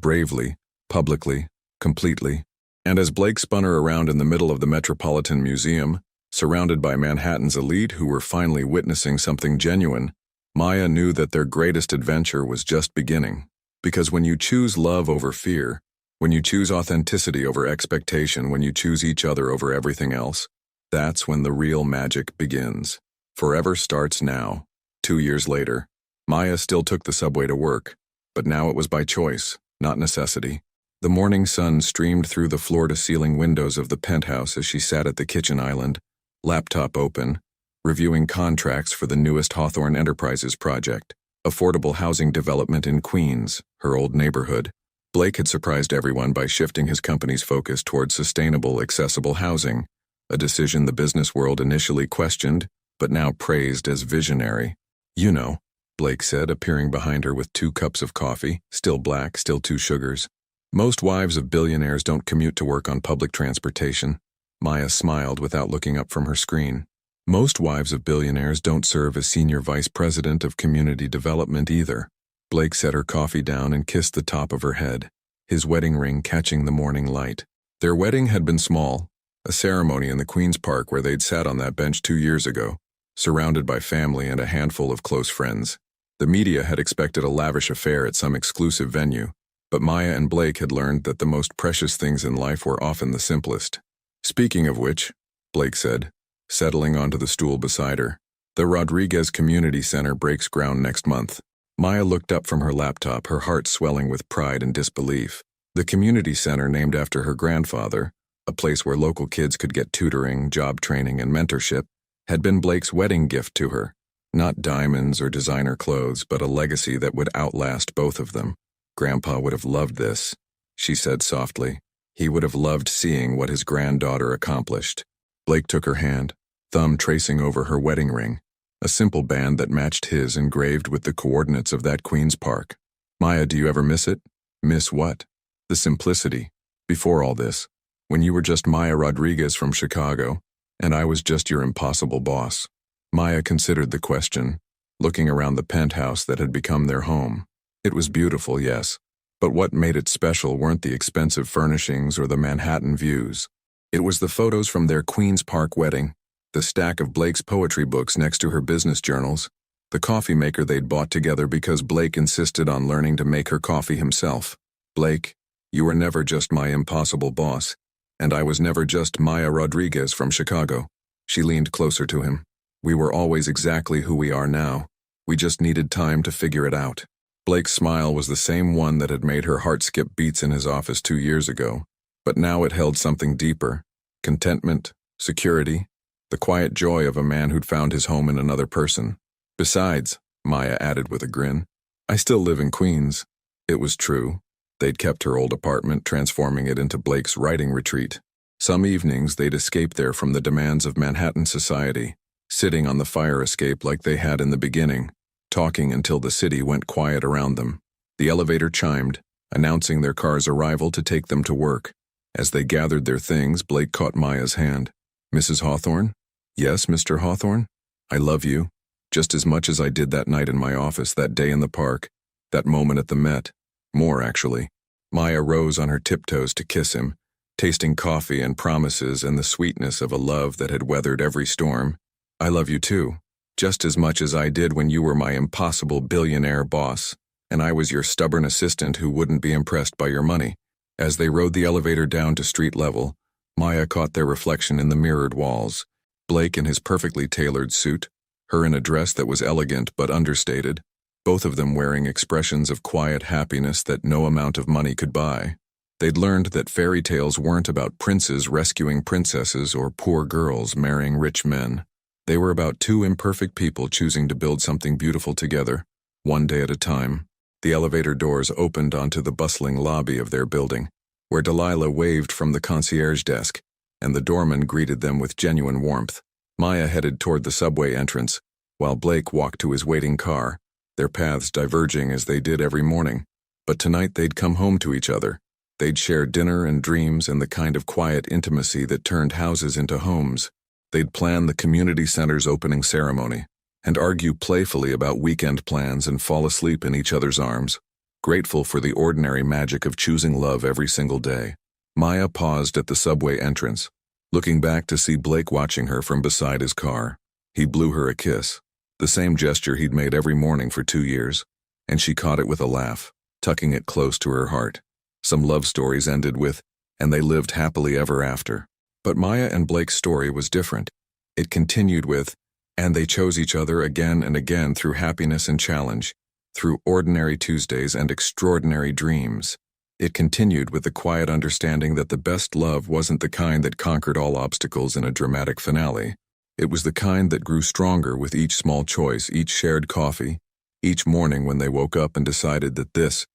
bravely, publicly, completely. And as Blake spun her around in the middle of the Metropolitan Museum, surrounded by Manhattan's elite who were finally witnessing something genuine, Maya knew that their greatest adventure was just beginning. Because when you choose love over fear, when you choose authenticity over expectation, when you choose each other over everything else, that's when the real magic begins. Forever starts now. 2 years later, Maya still took the subway to work, but now it was by choice, not necessity. The morning sun streamed through the floor-to-ceiling windows of the penthouse as she sat at the kitchen island, laptop open, reviewing contracts for the newest Hawthorne Enterprises project, affordable housing development in Queens, her old neighborhood. Blake had surprised everyone by shifting his company's focus towards sustainable, accessible housing, a decision the business world initially questioned, but now praised as visionary. "You know," Blake said, appearing behind her with 2 cups of coffee, still black, still 2 sugars. "Most wives of billionaires don't commute to work on public transportation." Maya smiled without looking up from her screen. "Most wives of billionaires don't serve as senior vice president of community development either." Blake set her coffee down and kissed the top of her head, his wedding ring catching the morning light. Their wedding had been small, a ceremony in the Queen's Park where they'd sat on that bench 2 years ago, surrounded by family and a handful of close friends. The media had expected a lavish affair at some exclusive venue, but Maya and Blake had learned that the most precious things in life were often the simplest. "Speaking of which," Blake said, settling onto the stool beside her, "the Rodriguez Community Center breaks ground next month." Maya looked up from her laptop, her heart swelling with pride and disbelief. The community center, named after her grandfather, a place where local kids could get tutoring, job training, and mentorship, had been Blake's wedding gift to her. Not diamonds or designer clothes, but a legacy that would outlast both of them. "Grandpa would have loved this," she said softly. "He would have loved seeing what his granddaughter accomplished." Blake took her hand, thumb tracing over her wedding ring, a simple band that matched his engraved with the coordinates of that Queen's Park. "Maya, do you ever miss it?" "Miss what?" "The simplicity. Before all this, when you were just Maya Rodriguez from Chicago, and I was just your impossible boss." Maya considered the question, looking around the penthouse that had become their home. It was beautiful, yes, but what made it special weren't the expensive furnishings or the Manhattan views. It was the photos from their Queen's Park wedding, the stack of Blake's poetry books next to her business journals, the coffee maker they'd bought together because Blake insisted on learning to make her coffee himself. "Blake, you were never just my impossible boss, and I was never just Maya Rodriguez from Chicago." She leaned closer to him. "We were always exactly who we are now. We just needed time to figure it out." Blake's smile was the same one that had made her heart skip beats in his office 2 years ago, but now it held something deeper: contentment, security, the quiet joy of a man who'd found his home in another person. "Besides," Maya added with a grin, "I still live in Queens." It was true. They'd kept her old apartment, transforming it into Blake's writing retreat. Some evenings they'd escape there from the demands of Manhattan society, sitting on the fire escape like they had in the beginning, talking until the city went quiet around them. The elevator chimed, announcing their car's arrival to take them to work. As they gathered their things, Blake caught Maya's hand. "Mrs. Hawthorne?" "Yes, Mr. Hawthorne? I love you, just as much as I did that night in my office, that day in the park, that moment at the Met. More, actually." Maya rose on her tiptoes to kiss him, tasting coffee and promises and the sweetness of a love that had weathered every storm. "I love you too, just as much as I did when you were my impossible billionaire boss, and I was your stubborn assistant who wouldn't be impressed by your money." As they rode the elevator down to street level, Maya caught their reflection in the mirrored walls. Blake in his perfectly tailored suit, her in a dress that was elegant but understated, both of them wearing expressions of quiet happiness that no amount of money could buy. They'd learned that fairy tales weren't about princes rescuing princesses or poor girls marrying rich men. They were about two imperfect people choosing to build something beautiful together, one day at a time. The elevator doors opened onto the bustling lobby of their building, where Delilah waved from the concierge desk, and the doorman greeted them with genuine warmth. Maya headed toward the subway entrance, while Blake walked to his waiting car, their paths diverging as they did every morning. But tonight they'd come home to each other. They'd share dinner and dreams and the kind of quiet intimacy that turned houses into homes. They'd plan the community center's opening ceremony, and argue playfully about weekend plans and fall asleep in each other's arms, grateful for the ordinary magic of choosing love every single day. Maya paused at the subway entrance, looking back to see Blake watching her from beside his car. He blew her a kiss, the same gesture he'd made every morning for 2 years, and she caught it with a laugh, tucking it close to her heart. Some love stories ended with, and they lived happily ever after. But Maya and Blake's story was different. It continued with, and they chose each other again and again through happiness and challenge, through ordinary Tuesdays and extraordinary dreams. It continued with the quiet understanding that the best love wasn't the kind that conquered all obstacles in a dramatic finale. It was the kind that grew stronger with each small choice, each shared coffee, each morning when they woke up and decided that this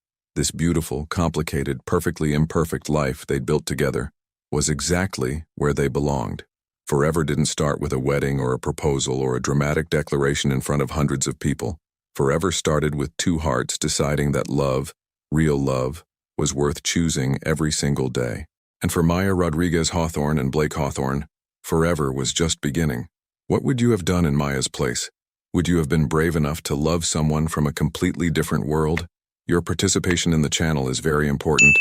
beautiful, complicated, perfectly imperfect life they'd built together was exactly where they belonged. Forever didn't start with a wedding or a proposal or a dramatic declaration in front of hundreds of people. Forever started with two hearts deciding that love, real love, was worth choosing every single day. And for Maya Rodriguez Hawthorne and Blake Hawthorne, forever was just beginning. What would you have done in Maya's place? Would you have been brave enough to love someone from a completely different world? Your participation in the channel is very important.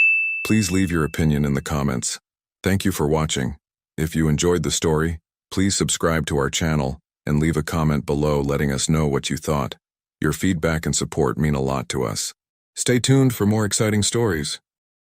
Please leave your opinion in the comments. Thank you for watching. If you enjoyed the story, please subscribe to our channel and leave a comment below letting us know what you thought. Your feedback and support mean a lot to us. Stay tuned for more exciting stories.